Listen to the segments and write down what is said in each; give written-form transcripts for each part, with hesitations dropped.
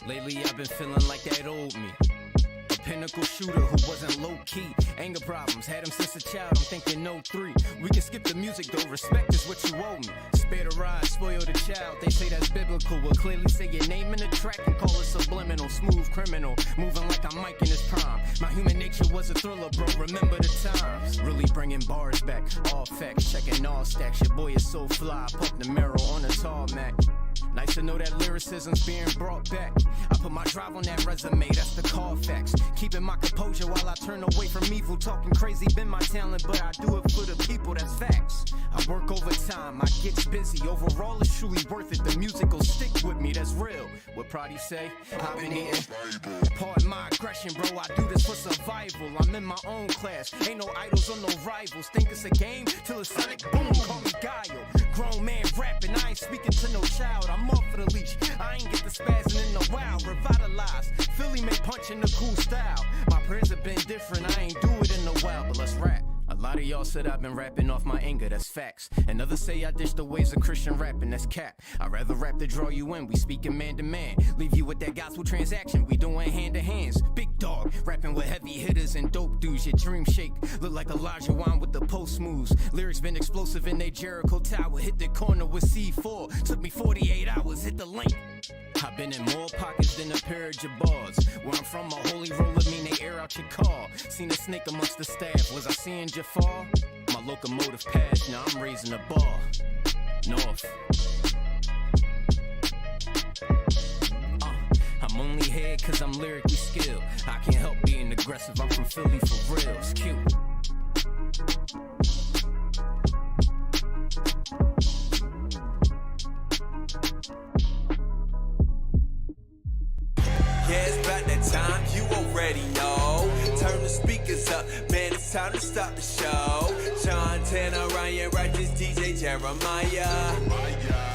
Lately I've been feeling like that old me. A pinnacle shooter who wasn't low-key. Anger problems, had him since a child, I'm thinking no 3. We can skip the music though, respect is what you owe me. Spare the ride, spoil the child, they say that's biblical. We'll clearly say your name in the track and call it subliminal. Smooth criminal, moving like I'm Mike in his prime. My human nature was a thriller, bro, remember the times. Really bringing bars back, all facts, checking all stacks. Your boy is so fly, pop the mirror on the tarmac. Nice to know that lyricism's being brought back. I put my drive on that resume, that's the Carfax. Keeping my composure while I turn away from evil. Talking crazy been my talent, but I do it for the people, that's facts. I work overtime, I get busy. Overall, it's truly worth it. The music will stick with me, that's real. What Prodigy say? I've been eating. Pardon my aggression, bro, I do this for survival. I'm in my own class, ain't no idols or no rivals. Think it's a game till it's sonic boom, call me Guile. Grown man rapping, I ain't speaking to no child. I'm off for the leash, I ain't get the spazzing in the wild. Revitalized, Philly made punch in the cool style. My prayers have been different, I ain't do it in a while, but let's rap. A lot of y'all said I've been rapping off my anger, that's facts. And others say I ditched the ways of Christian rapping, that's cap. I'd rather rap to draw you in, we speaking man to man. Leave you with that gospel transaction, we doing hand to hands. Big dog, rapping with heavy hitters and dope dudes. Your dream shake, look like Elijah Wan with the post moves. Lyrics been explosive in they Jericho tower. Hit the corner with C4, took me 48 hours, hit the link. I've been in more pockets than a pair of Jabars. Where I'm from, a holy roller mean they air out your car. Seen a snake amongst the staff, was I seeing Jafar? My locomotive passed, now I'm raising the bar. North. I'm only here cause I'm lyrically skilled. I can't help being aggressive, I'm from Philly for real, it's cute. Yeah, it's about that time, you already know. Turn the speakers up, man, it's time to start the show. John Tanner, Ryan Righteous, DJ Jeremiah.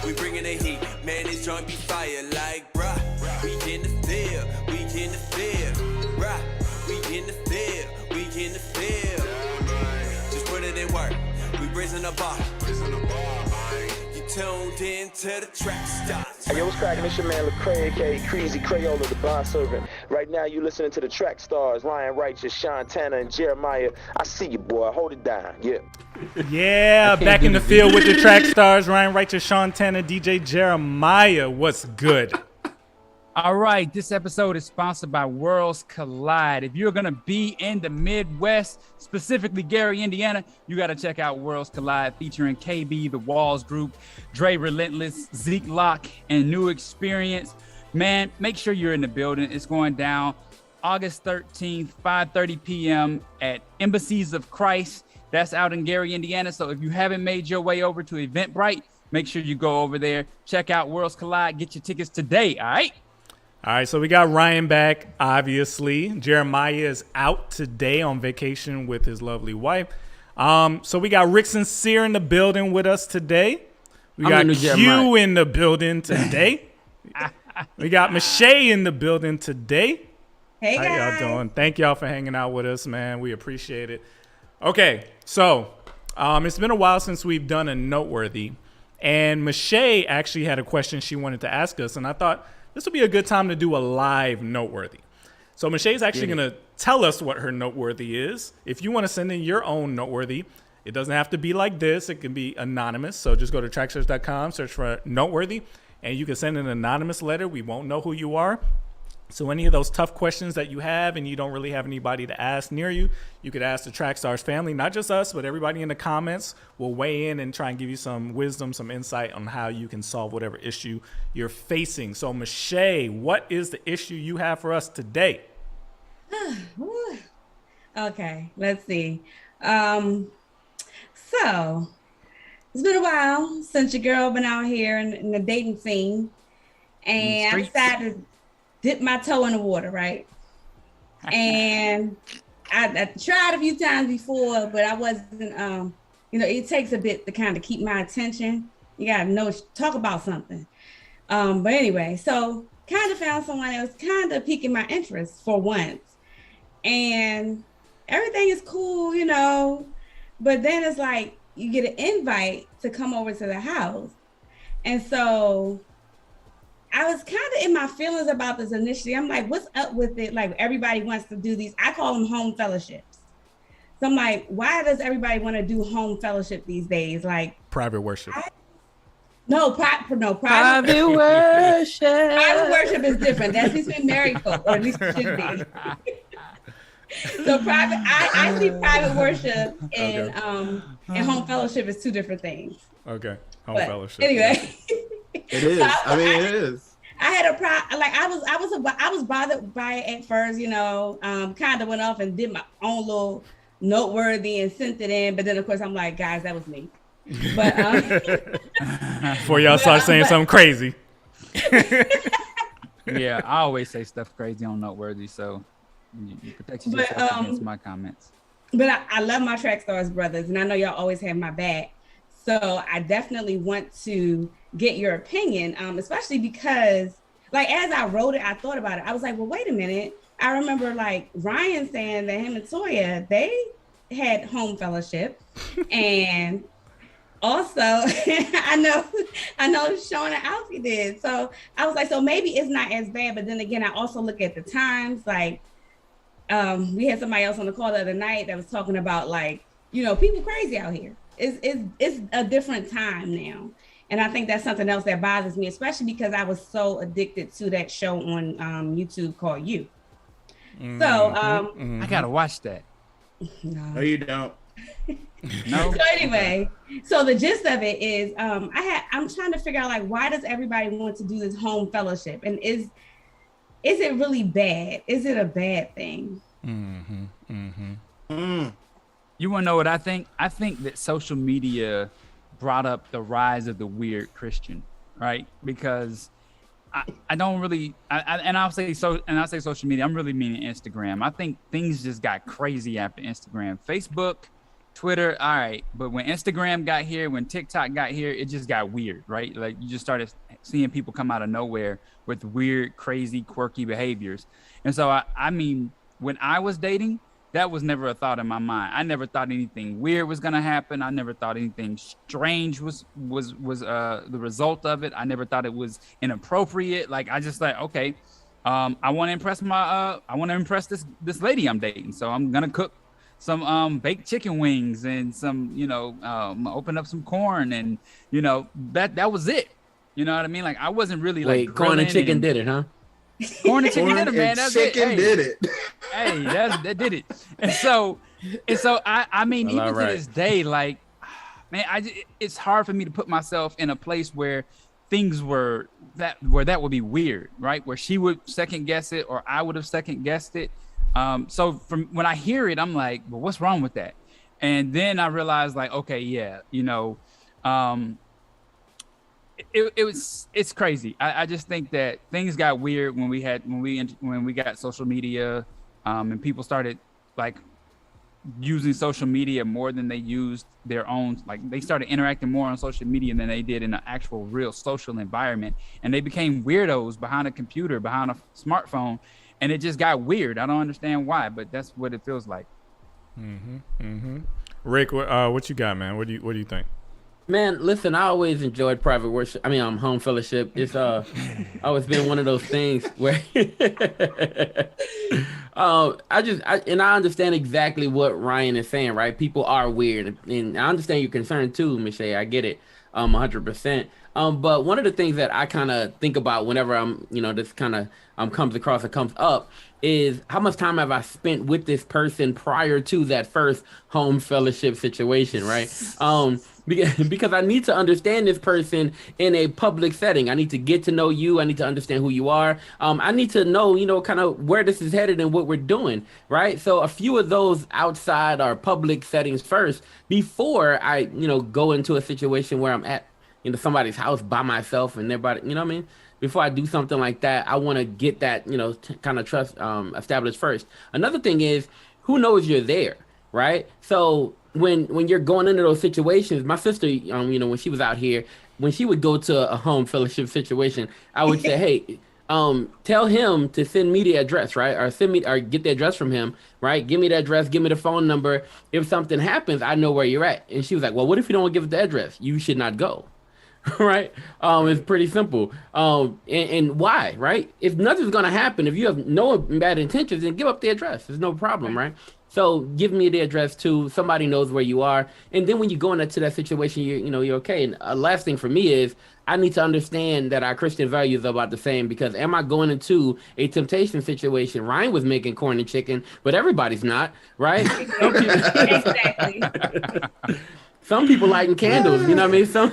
We bringing the heat, man, this joint be fire like, bruh. We in the field, we in the field, bruh. We in the field, we in the field. Just put it in work, we raising the bar. Tuned in to the Trackstarz. Hey, yo, what's cracking? It's your man Lecrae, aka Creasy Crayola, the bond servant. Right now, you listening to the Trackstarz, Ryan Righteous, Sean Tanner, and Jeremiah. I see you, boy. Hold it down. Yeah. Yeah, back in the field with the Trackstarz, Ryan Righteous, Sean Tanner, DJ Jeremiah. What's good? All right, this episode is sponsored by Worlds Collide. If you're going to be in the Midwest, specifically Gary, Indiana, you got to check out Worlds Collide featuring KB, The Walls Group, Dre Relentless, Zeke Locke, and New Experience. Man, make sure you're in the building. It's going down August 13th, 5:30 p.m. at Embassies of Christ. That's out in Gary, Indiana. So if you haven't made your way over to Eventbrite, make sure you go over there. Check out Worlds Collide. Get your tickets today, all right? All right, so we got Ryan back, obviously. Jeremiah is out today on vacation with his lovely wife. So we got Rick Sincere in the building with us today. We got Q in the building today. We got Mache in the building today. Hey, guys. How y'all doing? Thank y'all for hanging out with us, man. We appreciate it. Okay, so it's been a while since we've done a Noteworthy. And Mache actually had a question she wanted to ask us, and I thought this would be a good time to do a live Noteworthy. So Mache is actually going to tell us what her Noteworthy is. If you want to send in your own Noteworthy, it doesn't have to be like this. It can be anonymous. So just go to trackstarz.com, search for Noteworthy, and you can send an anonymous letter. We won't know who you are. So any of those tough questions that you have and you don't really have anybody to ask near you, you could ask the Trackstarz family, not just us, but everybody in the comments will weigh in and try and give you some wisdom, some insight on how you can solve whatever issue you're facing. So Mache, what is the issue you have for us today? Okay, let's see. So it's been a while since your girl been out here in the dating scene, and I decided to dip my toe in the water, right? And I tried a few times before, but I wasn't, it takes a bit to kind of keep my attention. You gotta know, talk about something. But anyway, so kind of found someone that was kind of piquing my interest for once. And everything is cool, but then it's like you get an invite to come over to the house. And so I was kind of in my feelings about this initially. I'm like, what's up with it? Like everybody wants to do these. I call them home fellowships. So I'm like, why does everybody want to do home fellowship these days? Like private worship. Private worship. Private worship is different. That's between married folk, or at least it should be. So I see private worship and home fellowship is two different things. Okay, home but fellowship. Anyway, it is. It is. I had a problem. Like I was bothered by it at first. You know, kind of went off and did my own little noteworthy and sent it in. But then of course I'm like, guys, that was me. But before y'all start saying something crazy. Yeah, I always say stuff crazy on Noteworthy, so you protect yourself against my comments. But I love my Trackstarz brothers, and I know y'all always have my back. So I definitely want to get your opinion, especially because, like, as I wrote it, I thought about it. I was like, well, wait a minute. I remember, like, Ryan saying that him and Toya, they had home fellowship, and also, I know Sean and Alfie did. So I was like, so maybe it's not as bad. But then again, I also look at the times. Like, we had somebody else on the call the other night that was talking about, like, you know, people crazy out here. It's a different time now. And I think that's something else that bothers me, especially because I was so addicted to that show on YouTube called You. Mm-hmm. So I gotta watch that. No, you don't. No. So anyway, so the gist of it is, I'm trying to figure out, like, why does everybody want to do this home fellowship, and is it really bad? Is it a bad thing? You want to know what I think? I think that social media brought up the rise of the weird Christian, right? Because I don't really, I'll say social media. I'm really meaning Instagram. I think things just got crazy after Instagram. Facebook, Twitter, all right. But when Instagram got here, when TikTok got here, it just got weird, right? Like you just started seeing people come out of nowhere with weird, crazy, quirky behaviors. And so, I mean, when I was dating, that was never a thought in my mind. I never thought anything weird was going to happen. I never thought anything strange was the result of it. I never thought it was inappropriate. Like, I just like, okay, I want to impress this lady I'm dating. So I'm going to cook some baked chicken wings and some, open up some corn, and that was it. You know what I mean? Like, I wasn't really like corn and chicken did it, huh? Corn and chicken did it, man. That's chicken it. Did it. Hey, that did it. And so I mean, even to this day, like, man, it's hard for me to put myself in a place where things where that would be weird, right? Where she would second guess it, or I would have second guessed it. So from when I hear it, I'm like, well, what's wrong with that? And then I realized, like, okay, yeah, it's crazy. I just think that things got weird when we got social media, and people started like using social media more than they used their own. Like, they started interacting more on social media than they did in an actual real social environment, and they became weirdos behind a computer, behind a smartphone, and it just got weird. I don't understand why, but that's what it feels like. Rick, what you got, man? What do you think? Man, listen, I always enjoyed private worship. I mean, home fellowship. It's always been one of those things where I understand exactly what Ryan is saying, right? People are weird, and I understand your concern too, Mache. I get it, 100%. But one of the things that I kind of think about whenever I'm, this kind of comes up is how much time have I spent with this person prior to that first home fellowship situation, right? Because I need to understand this person in a public setting. I need to get to know you. I need to understand who you are. I need to know, kind of where this is headed and what we're doing, right? So a few of those outside or public settings first before I, go into a situation where I'm at, somebody's house by myself and everybody, you know what I mean? Before I do something like that, I want to get that, kind of trust established first. Another thing is, who knows you're there, right? So when you're going into those situations, my sister, when she was out here, when she would go to a home fellowship situation, I would say, hey, tell him to send me the address, right? Or send me or get the address from him, right? Give me the address, give me the phone number. If something happens, I know where you're at. And she was like, well, what if you don't give it the address? You should not go. Right? It's pretty simple. And why, right? If nothing's gonna happen, if you have no bad intentions, then give up the address. There's no problem, right? So give me the address too. Somebody knows where you are, and then when you go into that situation, you're okay. And last thing for me is I need to understand that our Christian values are about the same. Because am I going into a temptation situation? Ryan was making corn and chicken, but everybody's not, right? Exactly. Some people lighting candles, you know what I mean? Some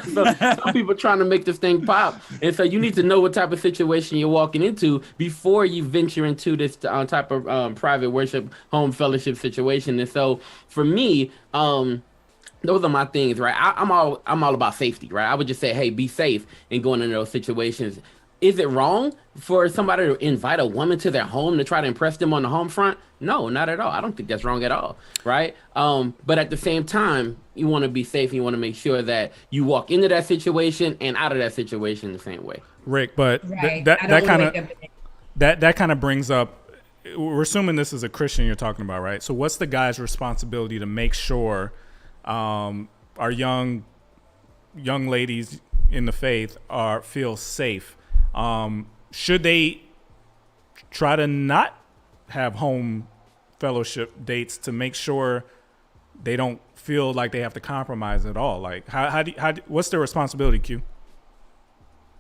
people trying to make this thing pop. And so you need to know what type of situation you're walking into before you venture into this type of private worship, home fellowship situation. And so for me, those are my things, right? I'm all about safety, right? I would just say, hey, be safe in going into those situations. Is it wrong for somebody to invite a woman to their home to try to impress them on the home front? No, not at all. I don't think that's wrong at all, right? But at the same time, you want to be safe and you want to make sure that you walk into that situation and out of that situation the same way. Rick, but Right. that kind of brings up, we're assuming this is a Christian you're talking about, right? So what's the guy's responsibility to make sure our young ladies in the faith feel safe? Should they try to not have home fellowship dates to make sure they don't feel like they have to compromise at all? Like, what's their responsibility, Q?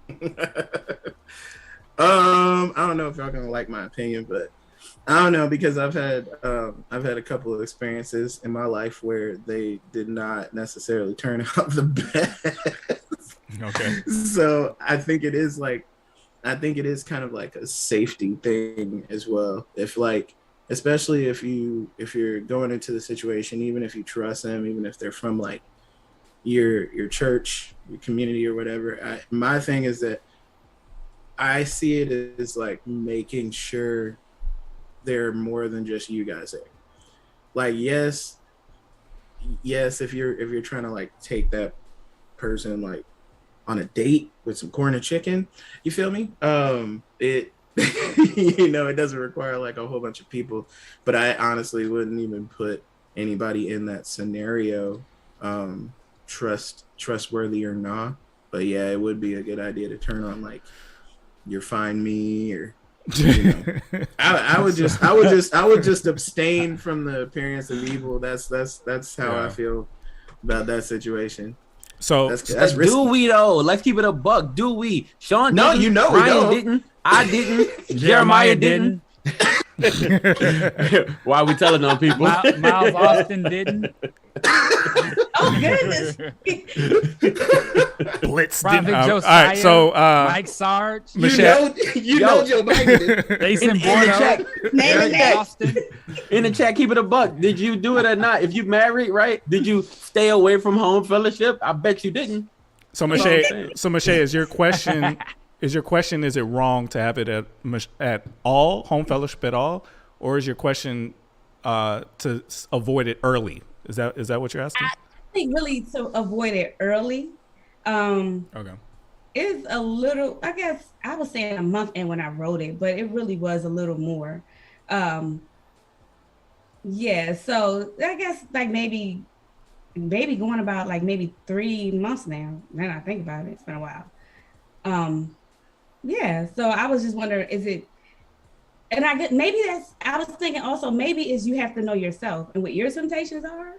I don't know if y'all gonna like my opinion, but I don't know, because I've had a couple of experiences in my life where they did not necessarily turn out the best. Okay. So I think it is kind of like a safety thing as well. If like, especially if you're going into the situation, even if you trust them, even if they're from like your church, your community or whatever. My thing is that I see it as like making sure they're more than just you guys there. Like, yes, if you're trying to like take that person like on a date with some corn and chicken, you feel me? It it doesn't require like a whole bunch of people, but I honestly wouldn't even put anybody in that scenario, trustworthy or not. But yeah, it would be a good idea to turn on like your Find Me, or I would just abstain from the appearance of evil. That's how I feel about that situation. So that's do we though? Let's keep it a buck. Do we? Sean no, didn't, we Ryan don't. didn't. I didn't. Jeremiah didn't. Why are we telling on people? Miles Austin didn't. Oh goodness. Blitz Prophet didn't. Josiah, All right, so Mike Sarge, Michelle, you know Joe Biden. Jason in the chat, Bordeaux, Austin. in the chat, keep it a buck. Did you do it or not? If you married, right? Did you stay away from home fellowship? I bet you didn't. So Mache, is your question? Is it wrong to have it at all, home fellowship at all, or is your question to avoid it early? Is that what you're asking? I think really to avoid it early. Okay. Is a little, I guess I was saying a month in when I wrote it, but it really was a little more. Yeah, so I guess like maybe going about like maybe 3 months now. Now I think about it, it's been a while. Yeah, so I was just wondering, is it, and I get maybe that's, I was thinking also maybe is you have to know yourself and what your temptations are.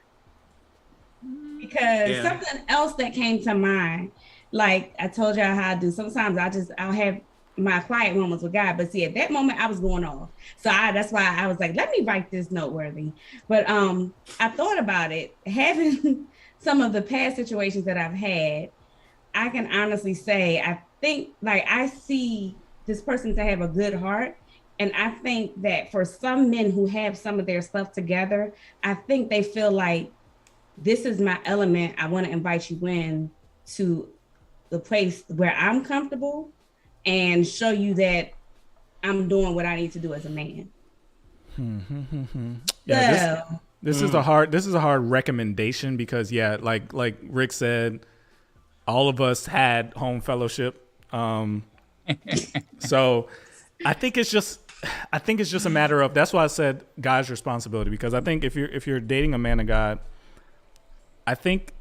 Because something else that came to mind, like I told y'all how I do, sometimes I'll have my quiet moments with God, but see at that moment I was going off. So that's why I was like, let me write this noteworthy. But I thought about it, having some of the past situations that I've had, I can honestly say, I think like I see this person to have a good heart. And I think that for some men who have some of their stuff together, I think they feel like this is my element. I want to invite you in to the place where I'm comfortable and show you that I'm doing what I need to do as a man. Yeah, this is a hard recommendation because like Rick said, all of us had home fellowship. And So I think it's just a matter of, that's why I said God's responsibility, because I think if you're dating a man of God, I think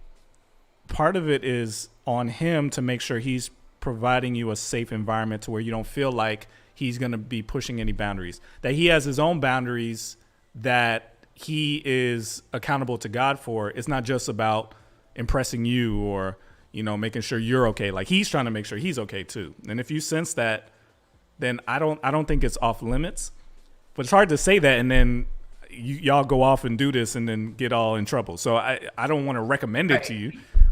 part of it is on him to make sure he's providing you a safe environment to where you don't feel like he's going to be pushing any boundaries, that he has his own boundaries that he is accountable to God for. It's not just about impressing you or, making sure you're okay. Like, he's trying to make sure he's okay too. And if you sense that, then I don't think it's off limits. But it's hard to say that and then y'all go off and do this and then get all in trouble. So I don't want to recommend it to you.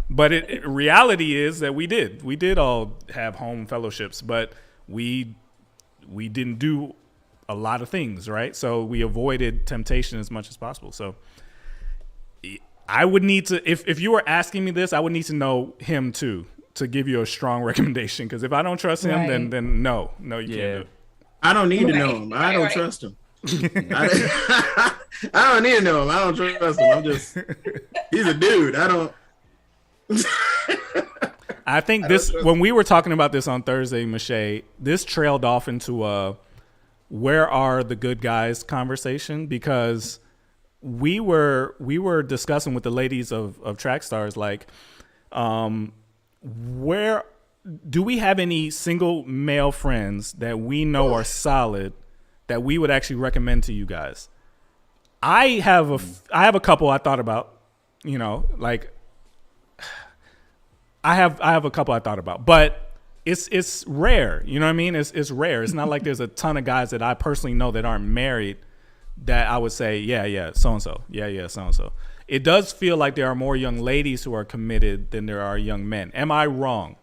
But reality is that we did all have home fellowships, but we didn't do a lot of things, right? So we avoided temptation as much as possible. So I would need to, if you were asking me this, I would need to know him too to give you a strong recommendation. Because if I don't trust him, then no, you can't do it. I don't need to know him. I don't trust him. I don't need to know him. I don't trust him. He's a dude. I think when we were talking about this on Thursday, Mache, this trailed off into a where are the good guys conversation, because we were discussing with the ladies of Trackstarz, like, where do we have any single male friends that we know are solid that we would actually recommend to you guys? I have a couple I thought about, like, I have a couple I thought about, but it's rare. You know what I mean? It's rare. It's not like there's a ton of guys that I personally know that aren't married that I would say, yeah, so-and-so. Yeah, so-and-so. It does feel like there are more young ladies who are committed than there are young men. Am I wrong?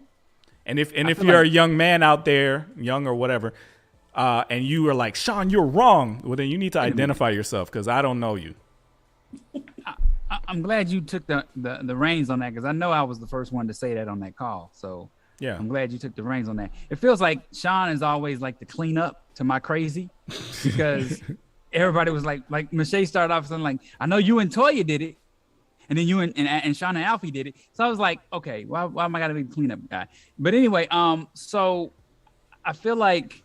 And if you're a young man out there, young or whatever, and you are like, Sean, you're wrong, well, then you need to identify yourself, because I don't know you. I'm glad you took the reins on that, because I know I was the first one to say that on that call. So yeah, I'm glad you took the reins on that. It feels like Sean is always like the cleanup to my crazy, because everybody was like Mache started off something like, I know you and Toya did it, and then you and Sean and Alfie did it. So I was like, okay, why am I gotta be the cleanup guy? But anyway, so I feel like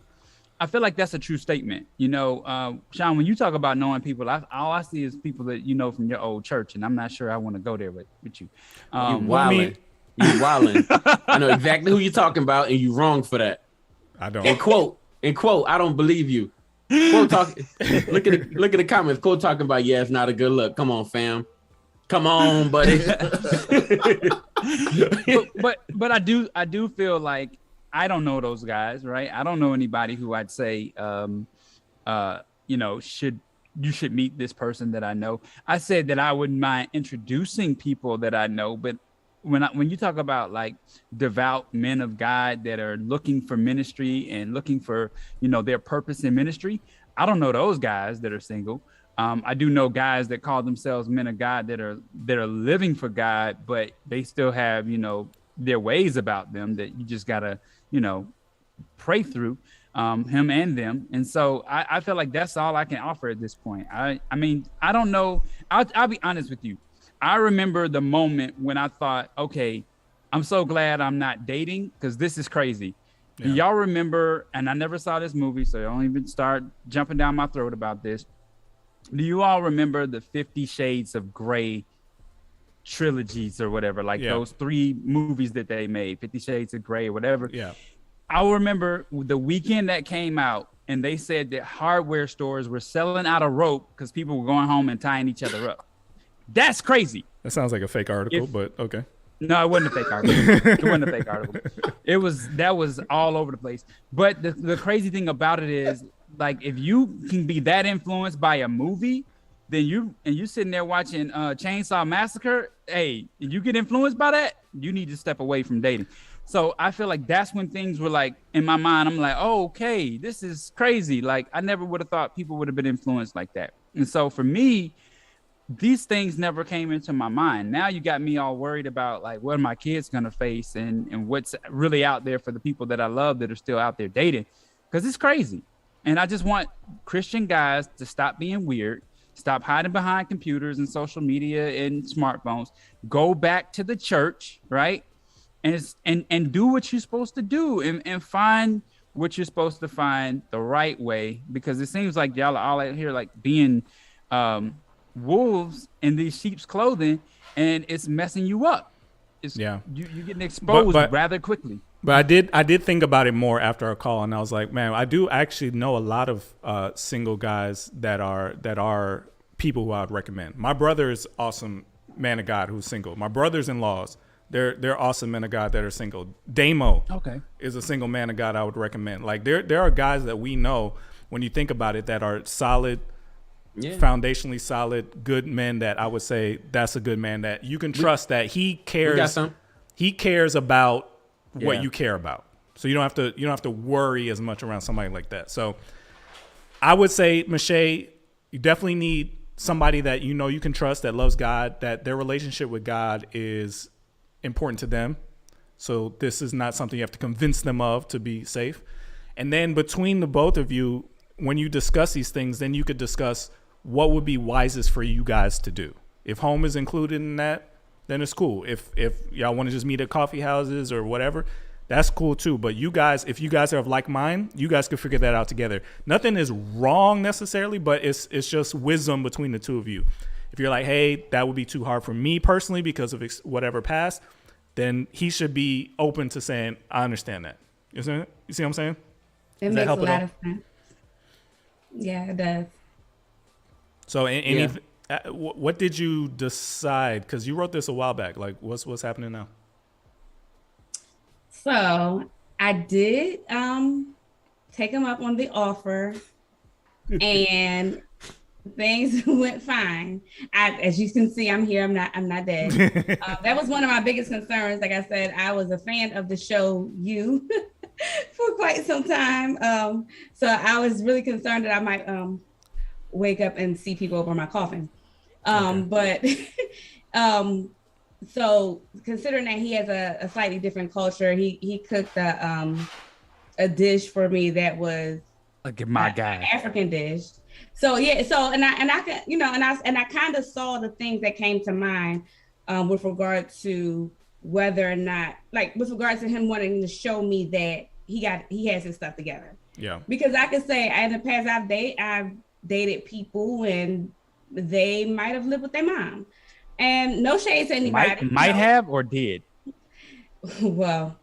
that's a true statement. Sean, when you talk about knowing people, all I see is people that you know from your old church, and I'm not sure I want to go there with you. You wildin'. You wildin'. I know exactly who you're talking about, and you wrong for that. I don't. And quote, I don't believe you. Quote talk. Look at the comments. Quote talking about, yeah, it's not a good look. Come on, fam. Come on, buddy. but I do feel like I don't know those guys, right? I don't know anybody who I'd say, you should meet this person that I know. I said that I wouldn't mind introducing people that I know, but when you talk about like devout men of God that are looking for ministry and looking for, their purpose in ministry, I don't know those guys that are single. I do know guys that call themselves men of God that are living for God, but they still have, their ways about them that you just gotta, pray through, him and them. And so I feel like that's all I can offer at this point. I mean, I don't know. I'll be honest with you. I remember the moment when I thought, okay, I'm so glad I'm not dating, because this is crazy. Yeah. Do y'all remember, and I never saw this movie, so don't even start jumping down my throat about this. Do you all remember the 50 Shades of Grey trilogies or whatever, like those 3 movies that they made, 50 Shades of Grey or whatever? Yeah. I remember the weekend that came out, and they said that hardware stores were selling out of rope because people were going home and tying each other up. That's crazy. That sounds like a fake article, but okay. No, it wasn't a fake article. That was all over the place. But the crazy thing about it is, like, if you can be that influenced by a movie, then you're sitting there watching Chainsaw Massacre, hey, you get influenced by that, you need to step away from dating. So I feel like that's when things were like, in my mind, I'm like, oh, okay, this is crazy. Like, I never would have thought people would have been influenced like that. And so for me, these things never came into my mind. Now you got me all worried about, like, what are my kids going to face and what's really out there for the people that I love that are still out there dating, because it's crazy. And I just want Christian guys to stop being weird, stop hiding behind computers and social media and smartphones, go back to the church, right? And do what you're supposed to do and find what you're supposed to find the right way, because it seems like y'all are all out here like being wolves in these sheep's clothing, and it's messing you up. You're getting exposed rather quickly. But I did think about it more after our call, and I was like, man, I do actually know a lot of single guys that are people who I would recommend. My brother is awesome man of God who's single. My brothers-in-laws, they're awesome men of God that are single. Damo is a single man of God I would recommend. Like there are guys that we know when you think about it that are solid, foundationally solid, good men that I would say that's a good man that you can trust that he cares. He cares about what you care about. So you don't have to worry as much around somebody like that. So I would say, Mache, you definitely need somebody that you know you can trust, that loves God, that their relationship with God is important to them. So this is not something you have to convince them of to be safe. And then between the both of you, when you discuss these things, then you could discuss what would be wisest for you guys to do. If home is included in that, then it's cool. If y'all want to just meet at coffee houses or whatever, that's cool too. But you guys, if you guys are of like mind, you guys could figure that out together. Nothing is wrong necessarily, but it's just wisdom between the two of you. If you're like, hey, that would be too hard for me personally because of whatever past, then he should be open to saying, I understand that. You see what I'm saying? It makes a lot of sense. Yeah, it does. So what did you decide? Because you wrote this a while back. Like, what's happening now? So I did take him up on the offer, and things went fine. As you can see, I'm here. I'm not dead. That was one of my biggest concerns. Like I said, I was a fan of the show You for quite some time. So I was really concerned that I might wake up and see people over my coffin. But so considering that he has a slightly different culture, he cooked a dish for me that was look at my guy, African dish. So yeah, so and I can, you know, and I kind of saw the things that came to mind with regard to whether or not, like with regards to him wanting to show me that he has his stuff together. Yeah. Because I could say in the past I've dated people and they might have lived with their mom. And no shade to anybody. Might have or did? Well,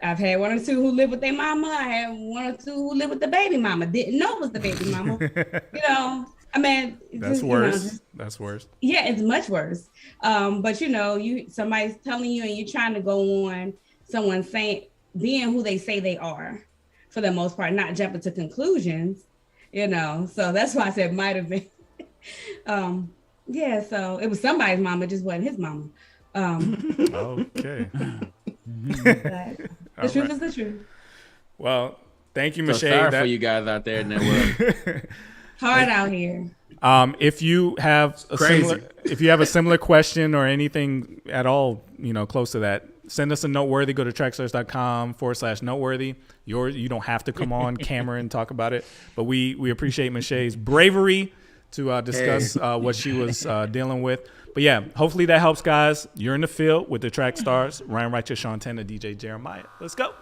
I've had one or two who lived with their mama. I had one or two who lived with the baby mama. Didn't know it was the baby mama. You know, I mean, that's worse. That's worse. Yeah, it's much worse. But you know, somebody's telling you and you're trying to go on someone being who they say they are for the most part, not jumping to conclusions, you know. So that's why I said might have been. Yeah, so it was somebody's mama, just wasn't his mama. Okay. The truth is the truth. Well, thank you, Mache. Sorry for you guys out there in that world. Hard out here. If you have a similar question or anything at all, you know, close to that, send us a noteworthy. Go to trackstarz.com/noteworthy. You don't have to come on camera and talk about it, but we appreciate Mache's bravery to discuss what she was dealing with. But yeah, hopefully that helps, guys. You're in the field with the Track Stars, Ryan Righteous, Sean Tanner, DJ Jeremiah. Let's go.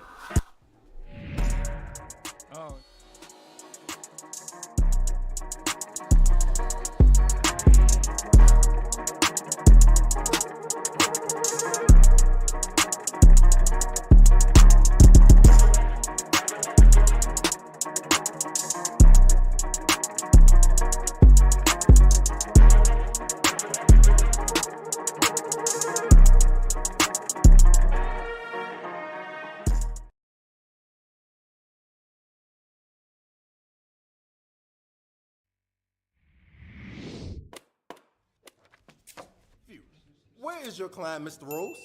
Where is your client, Mr. Rose?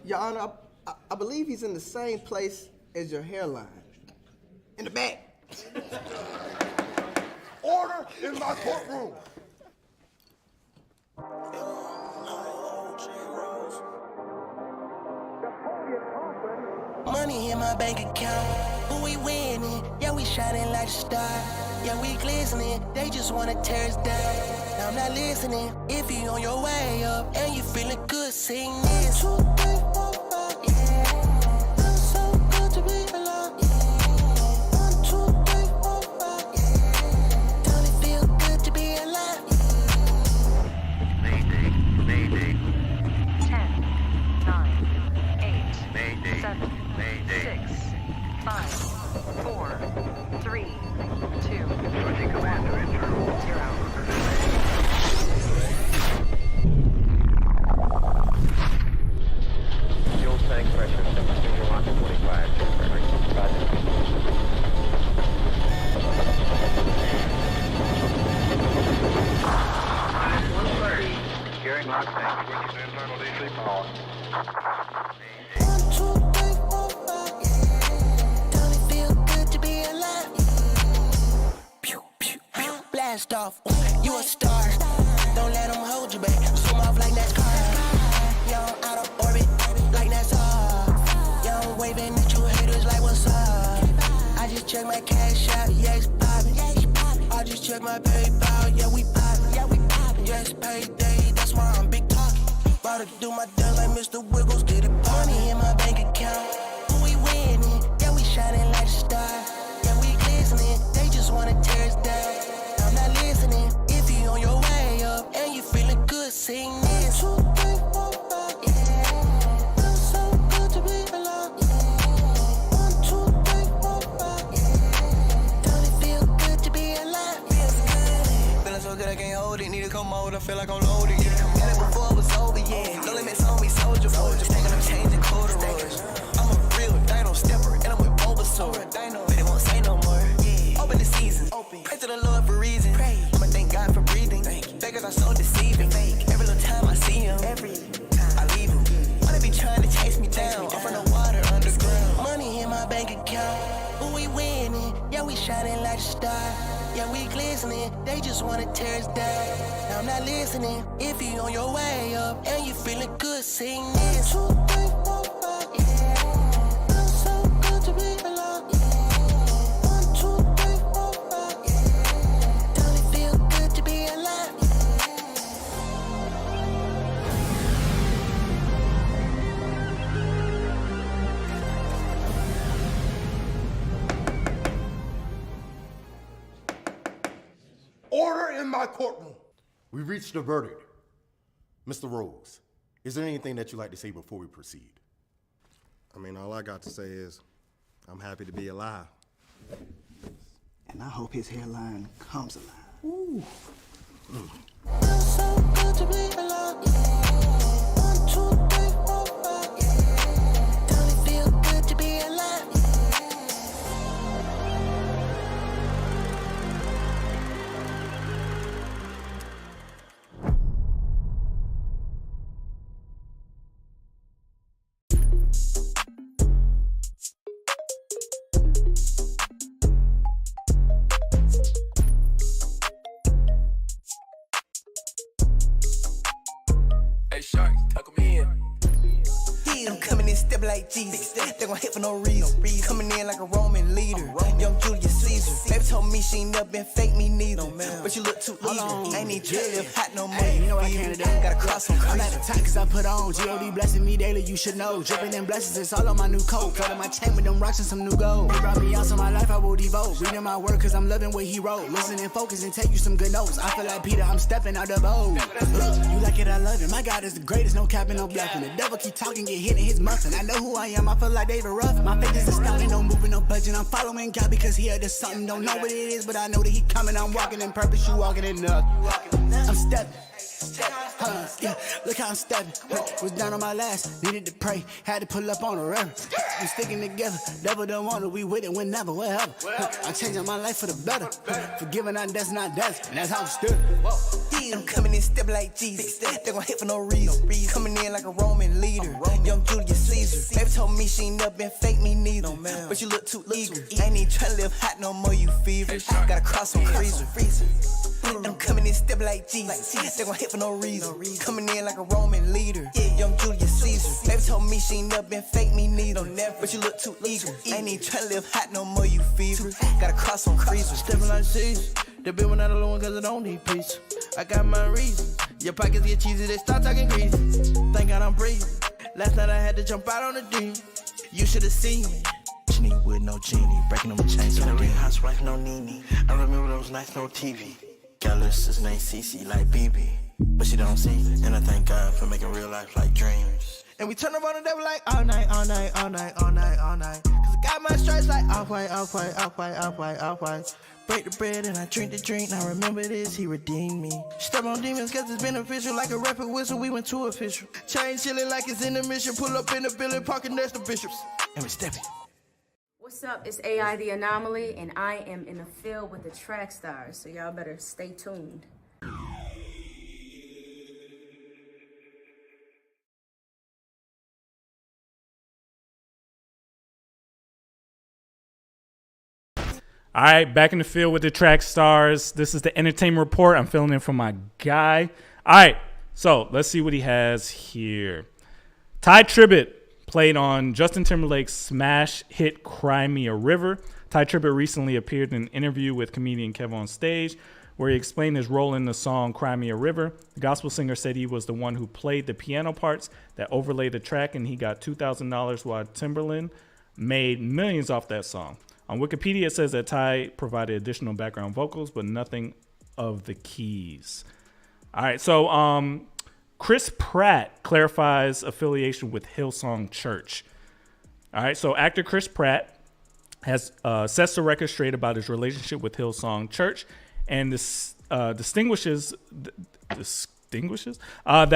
Your Honor, I believe he's in the same place as your hairline. In the back. Order in my courtroom. Money in my bank account. we winning, yeah, we shining like a star. Yeah, we glistening, they just wanna tear us down. Now I'm not listening, if you on your way up and you feeling good, sing this. 1, 2, 3, 4, 5, yeah. Feels so good to be alive. 1, 2, 3, 4, 5, yeah. Don't it feel good to be alive? Mayday, mayday. 10, 9, 8, mayday, 7, mayday. 6, 5, 4, 3, 2, 1, Commander, Interlude 0. Fuel tank pressure, 145, Roger. Securing lock tank. Internal DC power. 1, 2, 3, 4, 5, yeah. Don't it feel good to be alive? Pew, pew, pew. Blast off, you a star. Don't let them hold you back. Swim off like NASCAR. Young out of orbit, like NASA. Young waving at you haters like what's up? I just checked my cash out, yeah, it's poppin'. I just checked my PayPal, yeah, we poppin'. Yeah, we poppin'. Yes, payday, that's why I'm big talkin'. About to do my dance like Mr. Wiggles, get it money in my bank account. We winning, yeah, we shining like a star. Yeah, we glistening, they just wanna tear us down. I'm not listening, if you on your way up and you feeling good, sing this. 1, 2, 3, 4, 5, yeah. Feels so good to be alive. 1, 2, 3, 4, 5, yeah. Don't it feel good to be alive? Feels good. Feeling so good I can't hold it, need to come over, I feel like I'm loaded, yeah. Got it before it was over, yeah. No limits on me, soldier boy. Thinking I'm changing corduroys. I'm a real dino stepper, and I'm with Bulbasaur. But they won't say no more. Yeah. Open the seasons. Pray to the Lord for reason. I'ma thank God for breathing. Beggars are so deceiving. Every little time I see him, I leave him. Why they be trying to chase me down? I'm from the water underground. Money in my bank account. We winning, yeah, we shining like a star. Yeah, we glistening, they just wanna tear us down. Now I'm not listening, if you on your way up and you feeling good, sing this. 1, 2, 3, 4, 5, yeah. Feels so good to be alive. 1, 2, 3, 4, 5, yeah. Don't it feel good to be alive? Order in my courtroom. We reached a verdict. Mr. Rose, is there anything that you'd like to say before we proceed? I mean, all I got to say is, I'm happy to be alive. And I hope his hairline comes alive. Ooh. Feels so good to be alive. 1, 2, 3, 4, 5, yeah. Don't it feel good to be alive? Hey, Shark, tuck 'em in. Yeah, I'm coming in step like Jesus. They gon' hit for no reason. Coming in like a Roman leader. Young Julius Caesar. Baby told me she ain't never been fake, me neither. But you look too eager. I ain't even trying to live hot no more. Hey, you know I can't today. Gotta cross some I'm at the top cause I put on G.O.D. blessing me daily, you should know. Dripping in blessings, it's all on my new coat. Cut in my chain with them rocks and some new gold. They brought me out, so my life I will devote. Reading my word cause I'm loving what he wrote. Listen and focus and take you some good notes. I feel like Peter, I'm stepping out the boat. You like it, I love it. My God is the greatest, no capping, no bluffing. The devil keep talking, get hit in his muffin. I know who I am, I feel like David Ruff. My faith is astounding, no moving, no budging. I'm following God because he had something. Don't know what it is, but I know that he coming. I'm walking in purpose, you walking in nothing. I'm stepping. Yeah, look how I'm stepping. Was down on my last, needed to pray, had to pull up on the river. We sticking together, devil don't want it, we with it whenever, wherever. I'm changing my life for the better. Forgiving not that's not death, and that's how I'm stood. Yeah, I'm coming in step like Jesus. They gon' hit for no reason. Coming in like a Roman leader. Young Julius Caesar. Baby told me she ain't never been fake, me neither. But you look too eager. I ain't even tryna live hot no more, you fever. Gotta cross some freezer. And I'm coming in stepping like Jesus. They gon' hit for no reason. Coming in like a Roman leader. Young Julius Caesar. Baby told me she ain't never been fake, me neither. But you look too eager. Ain't even tryna live hot no more, you fever. Got a cross on freezer. Stepping like Caesar. The bill went out alone cause I don't need pizza. I got my reasons. Your pockets get cheesy, they start talking greasy. Thank God I'm breathing. Last night I had to jump out on the D. You should've seen me. Genie with no genie, breaking them chains on the house wife, no Nene. I remember those nights, no TV. Got sisters named Cece like BB, but she don't see. And I thank God for making real life like dreams. And we turn up on the devil like all night, all night, all night, all night, all night. Cause I got my stripes like off-white, off-white, off-white, off-white, off-white. Break the bread and I drink the drink. Now remember this, he redeemed me. Step on demons cause it's beneficial. Like a rapid whistle, we went too official. Chain chillin' like it's in the mission. Pull up in the building, parking next to bishops. And we steppin'. What's up? It's AI The Anomaly, and I am in the field with the Trackstarz, so y'all better stay tuned. All right, back in the field with the Trackstarz. This is the entertainment report. I'm filling in for my guy. All right, so let's see what he has here. Ty Tribbett played on Justin Timberlake's smash hit Cry Me a River. Ty Tribbett recently appeared in an interview with comedian Kev on Stage, where he explained his role in the song Cry Me a River. The gospel singer said he was the one who played the piano parts that overlaid the track, and he got $2,000 while Timberland made millions off that song. On Wikipedia, it says that Ty provided additional background vocals, but nothing of the keys. All right, so Chris Pratt clarifies affiliation with Hillsong Church. All right, so actor Chris Pratt has sets the record straight about his relationship with Hillsong Church, and this distinguishes that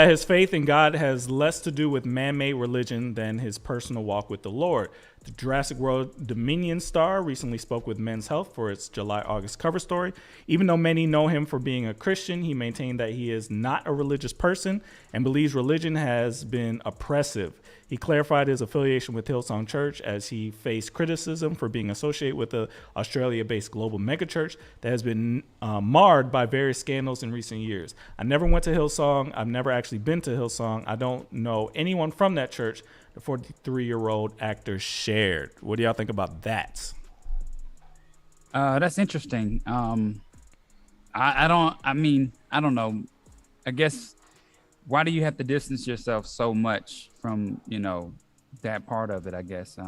his faith in God has less to do with man-made religion than his personal walk with the Lord. The Jurassic World Dominion star recently spoke with Men's Health for its July-August cover story. Even though many know him for being a Christian, he maintained that he is not a religious person and believes religion has been oppressive. He clarified his affiliation with Hillsong Church as he faced criticism for being associated with the Australia-based global megachurch that has been marred by various scandals in recent years. I never went to Hillsong. I've never actually been to Hillsong. I don't know anyone from that church, the 43-year-old actor shared. What do y'all think about that? That's interesting. I don't know. I guess, why do you have to distance yourself so much from, that part of it, I guess?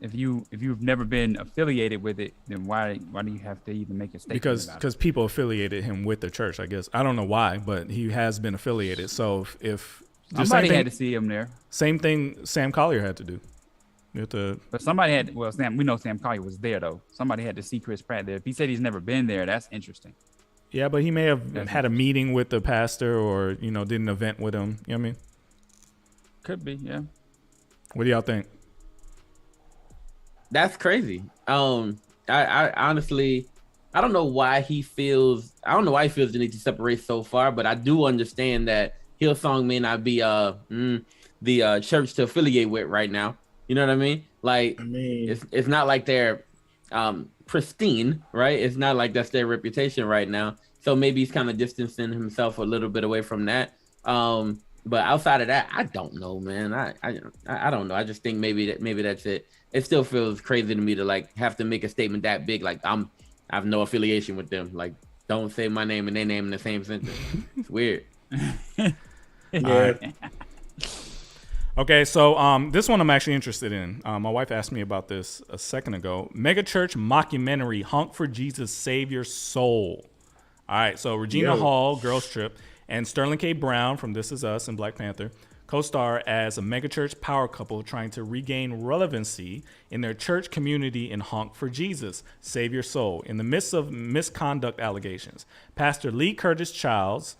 If you've never been affiliated with it, then why do you have to even make a statement about it? Because people affiliated him with the church, I guess. I don't know why, but he has been affiliated. So if somebody had to see him there. Same thing Sam Collier had to do. But somebody had, we know Sam Collier was there, though. Somebody had to see Chris Pratt there. If he said he's never been there, that's interesting. Yeah, but he may have had a meeting with the pastor or, did an event with him. You know what I mean? Could be, yeah. What do y'all think? That's crazy. I honestly, I don't know why he feels the need to separate so far, but I do understand that Hillsong may not be the church to affiliate with right now. You know what I mean? Like, it's not like they're pristine, right? It's not like that's their reputation right now. So maybe he's kind of distancing himself a little bit away from that. But outside of that, I don't know, man. I don't know. I just think maybe that's it. It still feels crazy to me to like have to make a statement that big. Like I have no affiliation with them. Like, don't say my name and their name in the same sentence. It's weird. All right. Okay, so this one I'm actually interested in. My wife asked me about this a second ago. Megachurch Mockumentary, Honk for Jesus, Save Your Soul. All right, so Regina Hall, Girls Trip, and Sterling K. Brown from This Is Us and Black Panther co-star as a megachurch power couple trying to regain relevancy in their church community in Honk for Jesus, Save Your Soul, in the midst of misconduct allegations. Pastor Lee Curtis Childs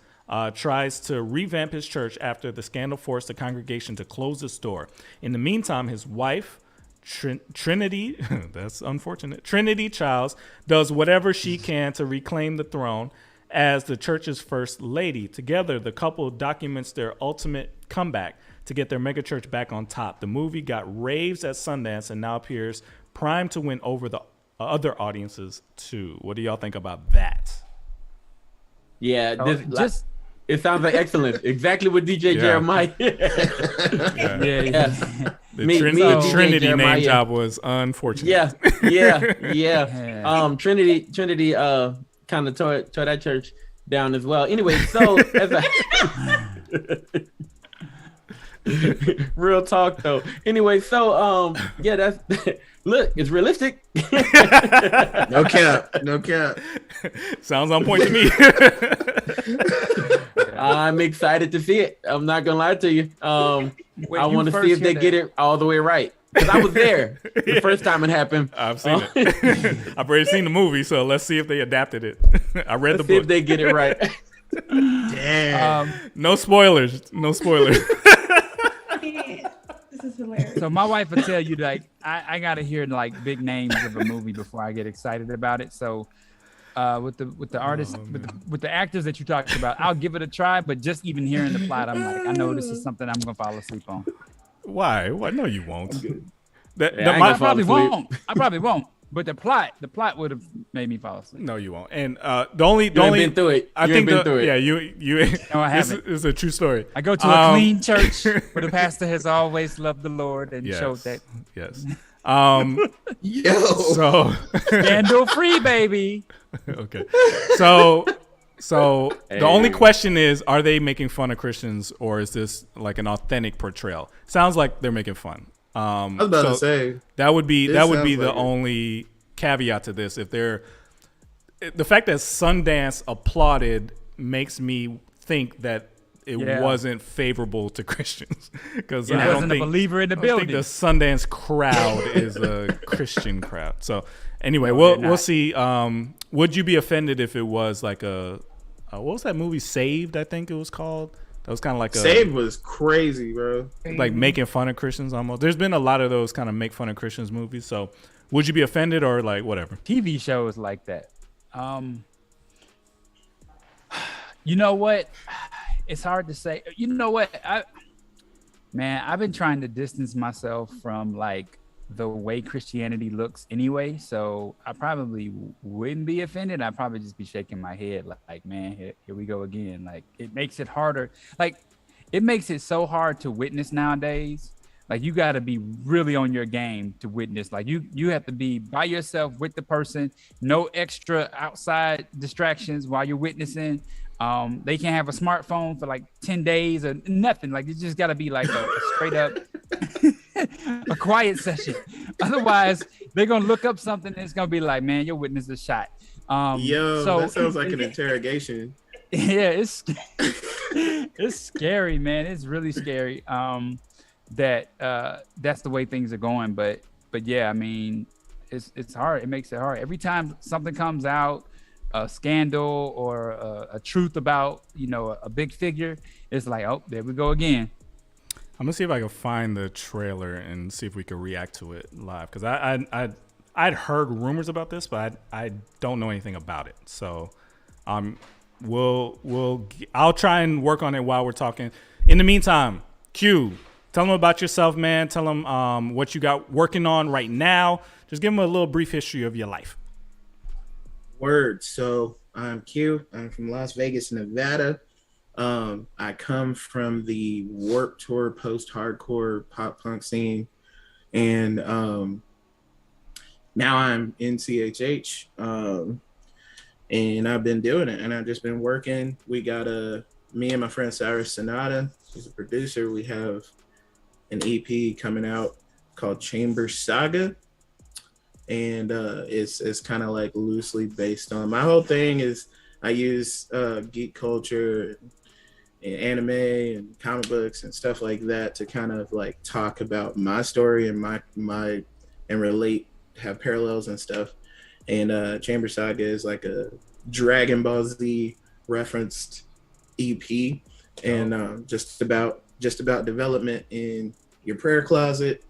tries to revamp his church after the scandal forced the congregation to close its door. In the meantime, his wife, Trinity, that's unfortunate, Trinity Childs, does whatever she can to reclaim the throne as the church's first lady. Together, the couple documents their ultimate comeback to get their megachurch back on top. The movie got raves at Sundance and now appears primed to win over the other audiences too. What do y'all think about that? Yeah, Oh, just it sounds like excellence. Exactly what DJ Jeremiah. yeah. The, Me and DJ Trinity Jeremiah. name job was unfortunate. Yeah. Trinity kind of tore that church down as well. Anyway, so real talk though. Anyway, so yeah, that's look, it's realistic. No cap. Sounds on point to me. I'm excited to see it. I'm not gonna lie to you. I want to see if they get it all the way right. Because I was there the first time it happened. I've seen it. I've already seen the movie, so let's see if they adapted it. I read the book. See if they get it right. Damn. No spoilers. This is hilarious. So my wife will tell you like I gotta hear like big names of a movie before I get excited about it. So with the artists with the actors that you talked about, I'll give it a try. But just even hearing the plot, I'm like, I know this is something I'm gonna fall asleep on. Why? No, you won't. I probably won't. But the plot would have made me fall asleep. No, you won't. And the only been through it. I think yeah, you. No, I haven't. This is a true story. I go to a clean church where the pastor has always loved the Lord and showed that. Yes. Yo. So scandal free, baby. Okay. So the only question is, are they making fun of Christians or is this like an authentic portrayal? Sounds like they're making fun. I was about to say that would be like the only caveat to this. If the fact that Sundance applauded makes me think that it wasn't favorable to Christians because I don't think a believer in the building. I think the Sundance crowd is a Christian crowd. So anyway, we'll see. Would you be offended if it was like what was that movie Saved? I think it was called. That was kind of like Saved was crazy, bro. Like making fun of Christians almost. There's been a lot of those kind of make fun of Christians movies. So would you be offended or like whatever? TV shows like that. You know what? It's hard to say. You know what? I've been trying to distance myself from like the way Christianity looks anyway. So I probably wouldn't be offended. I'd probably just be shaking my head like, man, here we go again. Like it makes it harder. Like it makes it so hard to witness nowadays. Like you got to be really on your game to witness. Like you have to be by yourself with the person, no extra outside distractions while you're witnessing. They can't have a smartphone for like 10 days or nothing. Like it just got to be like a straight up a quiet session. Otherwise, they're going to look up something and it's going to be like, man, your witness is shot. That sounds like an interrogation. Yeah, it's scary, man. It's really scary. That's the way things are going. But yeah, I mean, it's hard. It makes it hard. Every time something comes out, a scandal or a truth about, a big figure, it's like, oh, there we go again. I'm gonna see if I can find the trailer and see if we can react to it live because I'd heard rumors about this, but I don't know anything about it. So, I'll try and work on it while we're talking. In the meantime, Q, tell them about yourself, man. Tell them what you got working on right now. Just give them a little brief history of your life. Word. So I'm Q. I'm from Las Vegas, Nevada. I come from the Warped Tour post-hardcore pop punk scene, and now I'm in CHH, and I've been doing it, and I've just been working. We got me and my friend Cyrus Sonata, he's a producer. We have an EP coming out called Chamber Saga. And it's kind of like loosely based on my whole thing is I use geek culture and anime and comic books and stuff like that to kind of like talk about my story and my and relate, have parallels and stuff. And Chamber Saga is like a Dragon Ball Z referenced EP, and just about development in your prayer closet,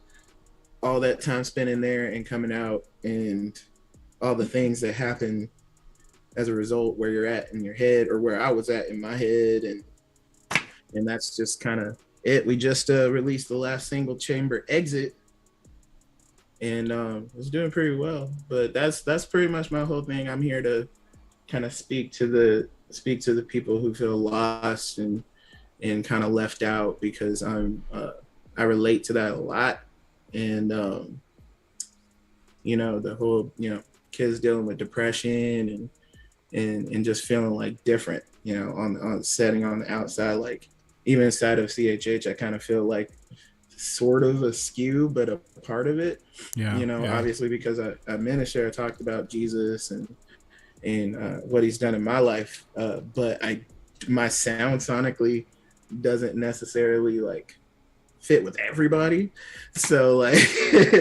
all that time spent in there and coming out, and all the things that happen as a result, where you're at in your head or where I was at in my head, and that's just kind of it. We just released the last single, Chamber Exit, and it's doing pretty well. But that's pretty much my whole thing. I'm here to kind of speak to the people who feel lost and kind of left out, because I relate to that a lot. And the whole kids dealing with depression and just feeling like different, on setting on the outside, like even inside of CHH, I kind of feel like sort of askew, but a part of it. Obviously because I minister, I talked about Jesus and what he's done in my life, but my sound sonically doesn't necessarily like fit with everybody, so like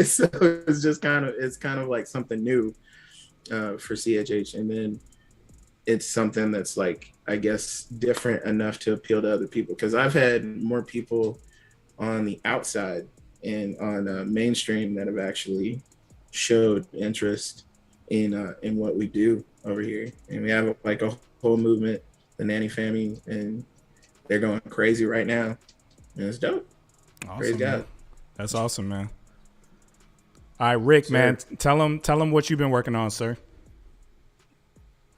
so it's kind of like something new for CHH, and then it's something that's like, I guess, different enough to appeal to other people, because I've had more people on the outside and on mainstream that have actually showed interest in what we do over here, and we have like a whole movement, the Nanny Family, and they're going crazy right now, and it's dope. Awesome, Praise God. Man. That's awesome, man. All right, Rick, man, tell them what you've been working on, sir.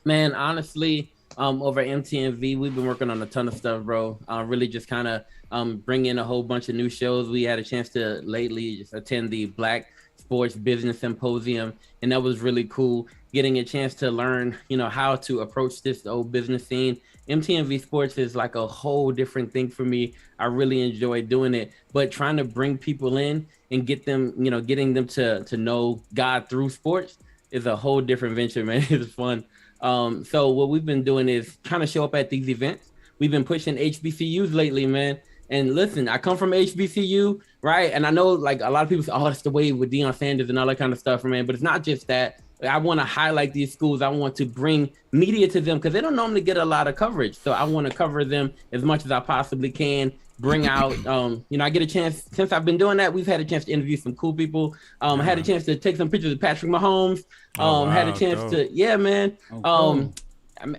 Man, honestly, over at MTMV, we've been working on a ton of stuff, bro. Really just kind of bring in a whole bunch of new shows. We had a chance to lately just attend the Black Sports Business Symposium, and that was really cool. Getting a chance to learn, how to approach this old business scene. MTMV Sports is like a whole different thing for me. I really enjoy doing it, but trying to bring people in and get them, getting them to know God through sports is a whole different venture, man. It's fun. So what we've been doing is trying to show up at these events. We've been pushing HBCUs lately, man. And listen, I come from HBCU, right? And I know like a lot of people say, oh, that's the way with Deion Sanders and all that kind of stuff, man. But it's not just that. I want to highlight these schools. I want to bring media to them because they don't normally get a lot of coverage. So I want to cover them as much as I possibly can. Bring out, I get a chance, since I've been doing that, we've had a chance to interview some cool people. I had a chance to take some pictures of Patrick Mahomes. Had a chance to, yeah, man. Cool.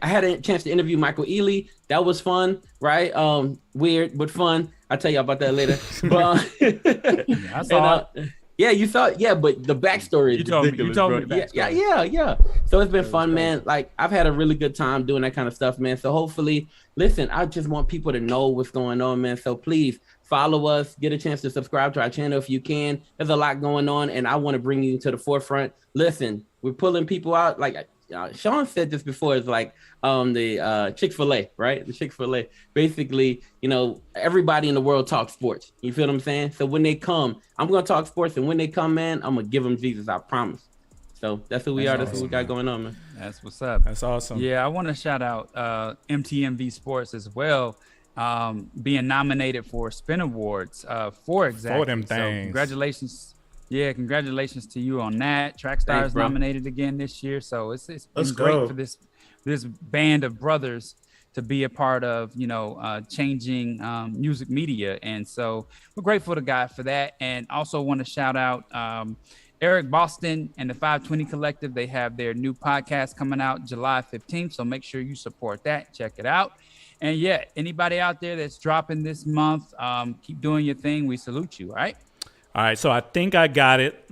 I had a chance to interview Michael Ealy. That was fun, right? Weird, but fun. I'll tell you about that later. But, I saw it. Yeah, you saw it. Yeah, but the backstory. You told me the backstory. Yeah. So it's been fun, man. Like, I've had a really good time doing that kind of stuff, man. So hopefully, listen, I just want people to know what's going on, man. So please follow us, get a chance to subscribe to our channel if you can. There's a lot going on, and I want to bring you to the forefront. Listen, we're pulling people out. Like Sean said this before, it's like the Chick-fil-A, right? The Chick-fil-A. Basically, everybody in the world talks sports. You feel what I'm saying? So when they come, I'm going to talk sports, and when they come, man, I'm going to give them Jesus, I promise. So that's who we are. That's what we got going on, man. That's what's up. That's awesome. Yeah, I want to shout out MTMV Sports as well, being nominated for Spin Awards for exactly. For them things. So congratulations. Yeah, congratulations to you on that. Trackstarz nominated again this year, so it's been great for this band of brothers to be a part of, changing music media, and so we're grateful to God for that. And also want to shout out Eric Boston and the 520 Collective. They have their new podcast coming out July 15th, so make sure you support that. Check it out. And yeah, anybody out there that's dropping this month, keep doing your thing. We salute you. All right. All right, so I think I got it.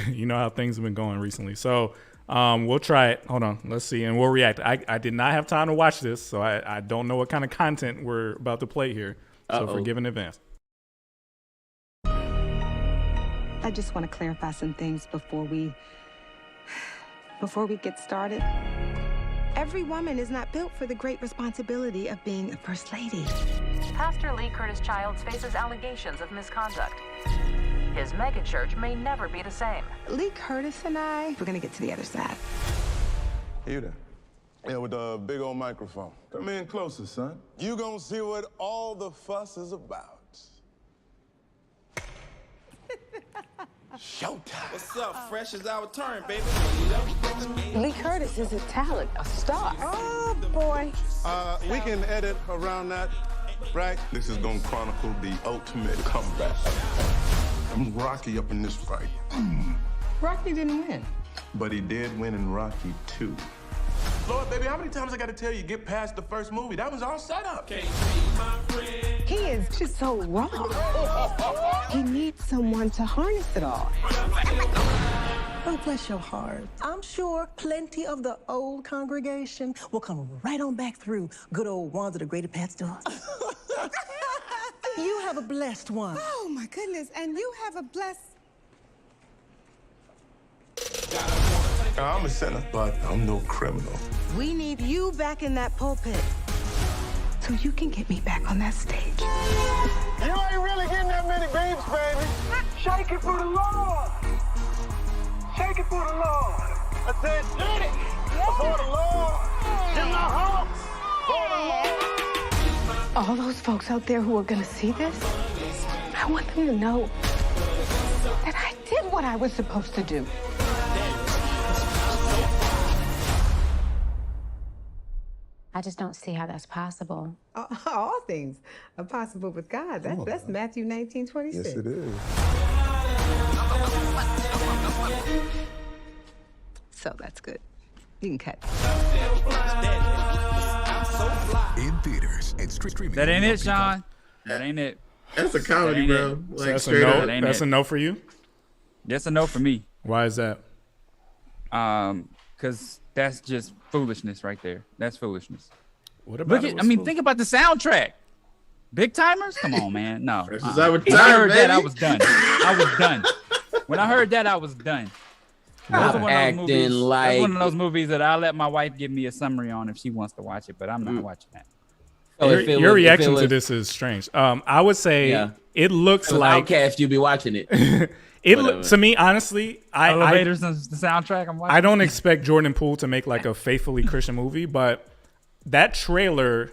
You know how things have been going recently. So we'll try it. Hold on. Let's see, and we'll react. I did not have time to watch this, so I don't know what kind of content we're about to play here. So forgive in advance. I just want to clarify some things before we get started. Every woman is not built for the great responsibility of being a first lady. Pastor Lee Curtis Childs faces allegations of misconduct. His megachurch may never be the same. Lee Curtis and we're going to get to the other side. You there? Yeah, with the big old microphone. Come in closer, son. You gonna see what all the fuss is about. Showtime. What's up? Fresh is our turn, baby. Lee Curtis is a talent, a star. Oh, boy. We can edit around that, right? This is gonna chronicle the ultimate comeback. I'm Rocky up in this fight. Rocky didn't win. But he did win in Rocky 2. Lord, baby, how many times I gotta tell you, get past the first movie? That was all set up. He is just so wrong. He needs someone to harness it all. Oh, bless your heart. I'm sure plenty of the old congregation will come right on back through good old Wands of the Greater Pat's door. You have a blessed one. Oh, my goodness. And you have a blessed... I'm a sinner, but I'm no criminal. We need you back in that pulpit so you can get me back on that stage. You ain't really getting that many beats, baby. Shake it for the Lord. Shake it for the Lord. I said, shake it for the Lord. Give my heart for the Lord. All those folks out there who are going to see this, I want them to know that I did what I was supposed to do. I just don't see how that's possible. All things are possible with God. That's Matthew 19:26. Yes, it is. So that's good. You can cut. In theaters and streaming. That ain't it, Sean. That ain't it. That's a comedy, bro. So that's a no. That's a no for you. That's a no for me. Why is that? Because that's just foolishness right there. That's foolishness. What about? Think about the soundtrack. Big timers? Come on, man. No. When I heard that, I was done. When I heard that, I was done. I'm acting like that's one of those movies that I'll let my wife give me a summary on if she wants to watch it, but I'm not watching that. Your reaction to this is strange. I would say it looks like Outcast. You be watching it. To me, honestly, Elevators and the soundtrack. I'm watching. I don't expect Jordan Poole to make like a faithfully Christian movie, but that trailer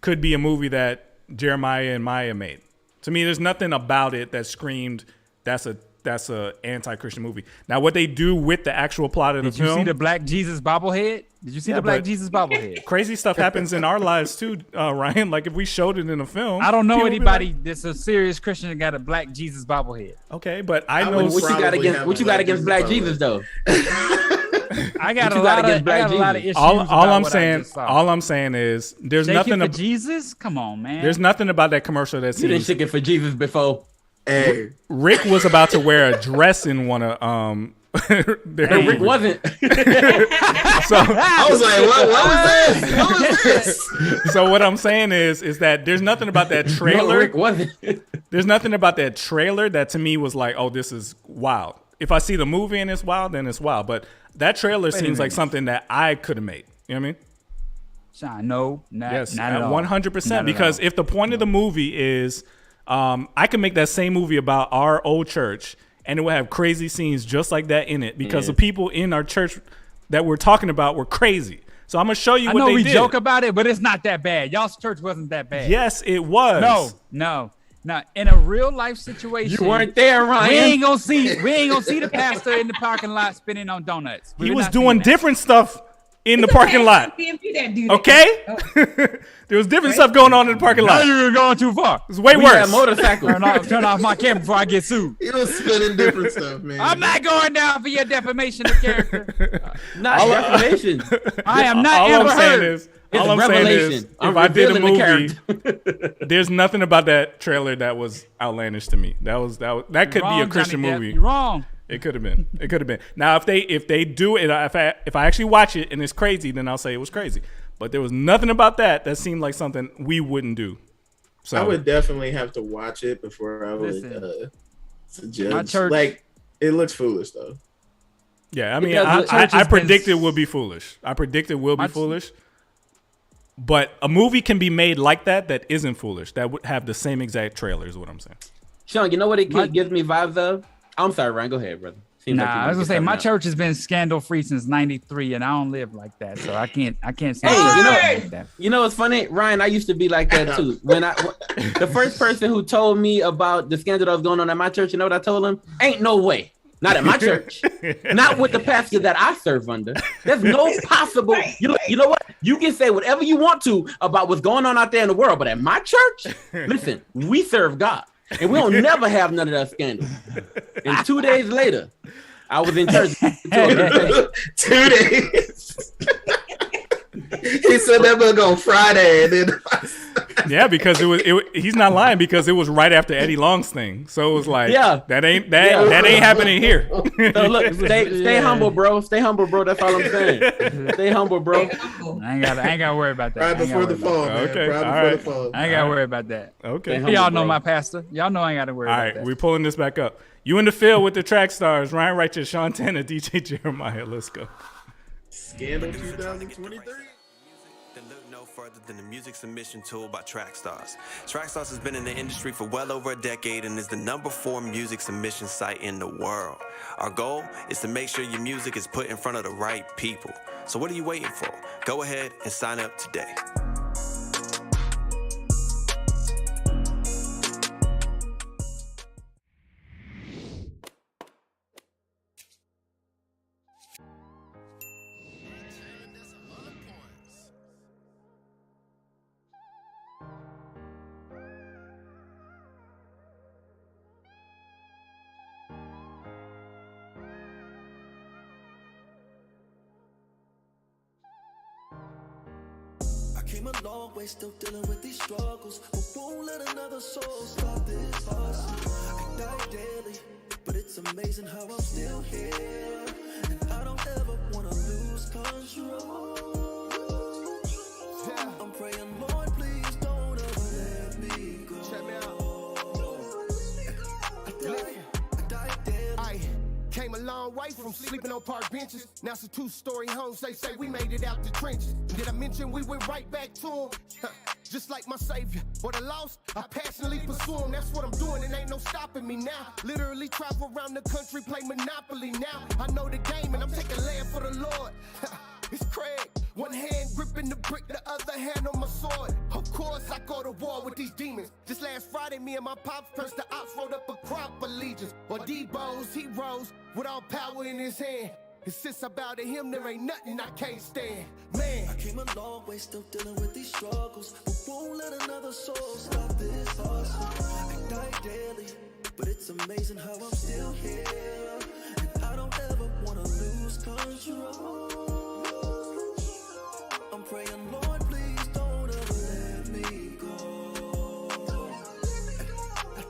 could be a movie that Jeremiah and Maya made. To me, there's nothing about it that screamed that's a anti-Christian movie. Now, what they do with the actual plot of the film. Did you see the Black Jesus bobblehead? Did you see the Black Jesus bobblehead? Crazy stuff happens in our lives too, Ryan. Like if we showed it in a film. I don't know anybody that's a serious Christian that got a Black Jesus bobblehead. Okay, but I know what you got against Black Jesus though. I got a lot of issues. All I'm saying is there's nothing for Jesus. Come on, man. There's nothing about that commercial that you didn't shake it for Jesus before. Hey, Rick was about to wear a dress in one of Rick wasn't. So I was like, what was this? What was this? So what I'm saying is that there's nothing about that trailer. No, Rick wasn't. There's nothing about that trailer that to me was like, oh, this is wild. If I see the movie and it's wild, then it's wild. But that trailer seems like something that I could have made. You know what I mean? Sean, no, not at all. 100%. Because if the point of the movie is I can make that same movie about our old church and it would have crazy scenes just like that in it because the people in our church that we're talking about were crazy. So I'm going to show you what they did. I know we joke about it, but it's not that bad. Y'all's church wasn't that bad. Yes, it was. No. Now, in a real life situation, you weren't there, Ryan. We ain't gonna see the pastor in the parking lot spinning on donuts. He was doing different stuff in the parking lot. Okay? There was different stuff going on in the parking lot. Now you're going too far. It's way worse. Motorcycle. Turn off my camera before I get sued. He was spinning different stuff, man. I'm not going down for your defamation of character. Not defamation. I am not ever heard. All I'm saying is, if I did a movie, there's nothing about that trailer that was outlandish to me. That could be a Christian movie. You're wrong. It could have been. It could have been. Now, if they do it, if I actually watch it and it's crazy, then I'll say it was crazy. But there was nothing about that seemed like something we wouldn't do. So I would definitely have to watch it before I would judge. Like, it looks foolish though. Yeah, I mean, I predict it will be foolish. I predict it will be foolish. But a movie can be made like that isn't foolish. That would have the same exact trailer is what I'm saying. Sean, you know what it gives me vibes of? I'm sorry, Ryan. Go ahead, brother. I was gonna say my church has been scandal free since '93, and I don't live like that, so I can't. Hey, you know what's funny, Ryan? I used to be like that too. When the first person who told me about the scandal that was going on at my church, you know what I told him? Ain't no way. Not at my church. Not with the pastor that I serve under. There's no possible. You know what? You can say whatever you want to about what's going on out there in the world, but at my church, listen, we serve God. And we don't never have none of that scandal. And 2 days later, I was in church. 2 days. He said that book on Friday, and then Yeah, because he's not lying because it was right after Eddie Long's thing. So it was like, that ain't happening here. So look, stay humble, bro. Stay humble, bro. That's all I'm saying. Stay humble, bro. I ain't gotta worry about that. Right before the fall, man. Okay, Right all before right. the fall. I ain't gotta worry about that. Okay. Y'all know my pastor. Y'all know I ain't gotta worry All about right, that. we're pulling this back up. You in the field with the track stars, Ryan Righteous, Sean Tanner, DJ Jeremiah. Let's go. Scandal 2023. Look no further than the music submission tool by Trackstarz. Trackstarz has been in the industry for well over a decade and is the #4 music submission site in the world. Our goal is to make sure your music is put in front of the right people. So what are you waiting for? Go ahead and sign up today. Came a long way, still dealing with these struggles, but won't let another soul stop this hustle. I die daily, but it's amazing how I'm still here, and I don't ever wanna lose control. I'm praying, Lord, please don't ever let me go. Check me out. I die daily. Came a long way from sleeping on park benches. Now it's a 2-story home. Say we made it out the trenches. Did I mention we went right back to him? Just like my savior or the lost, I passionately pursue him. That's what I'm doing, and ain't no stopping me now. Literally travel around the country, play Monopoly now. I know the game, and I'm taking land for the Lord. It's Craig, one hand gripping the brick, the other hand on my sword. Of course, I go to war with these demons. Just last Friday, me and my pops pressed the ops, wrote up a crop of legions. Or Debo's heroes with all power in his hand. And since I bow to him, there ain't nothing I can't stand. Man, I came a long way, still dealing with these struggles, but won't let another soul stop this hustle. I die daily, but it's amazing how I'm still here, and I don't ever wanna lose control. I'm praying, Lord, please don't ever let me go. I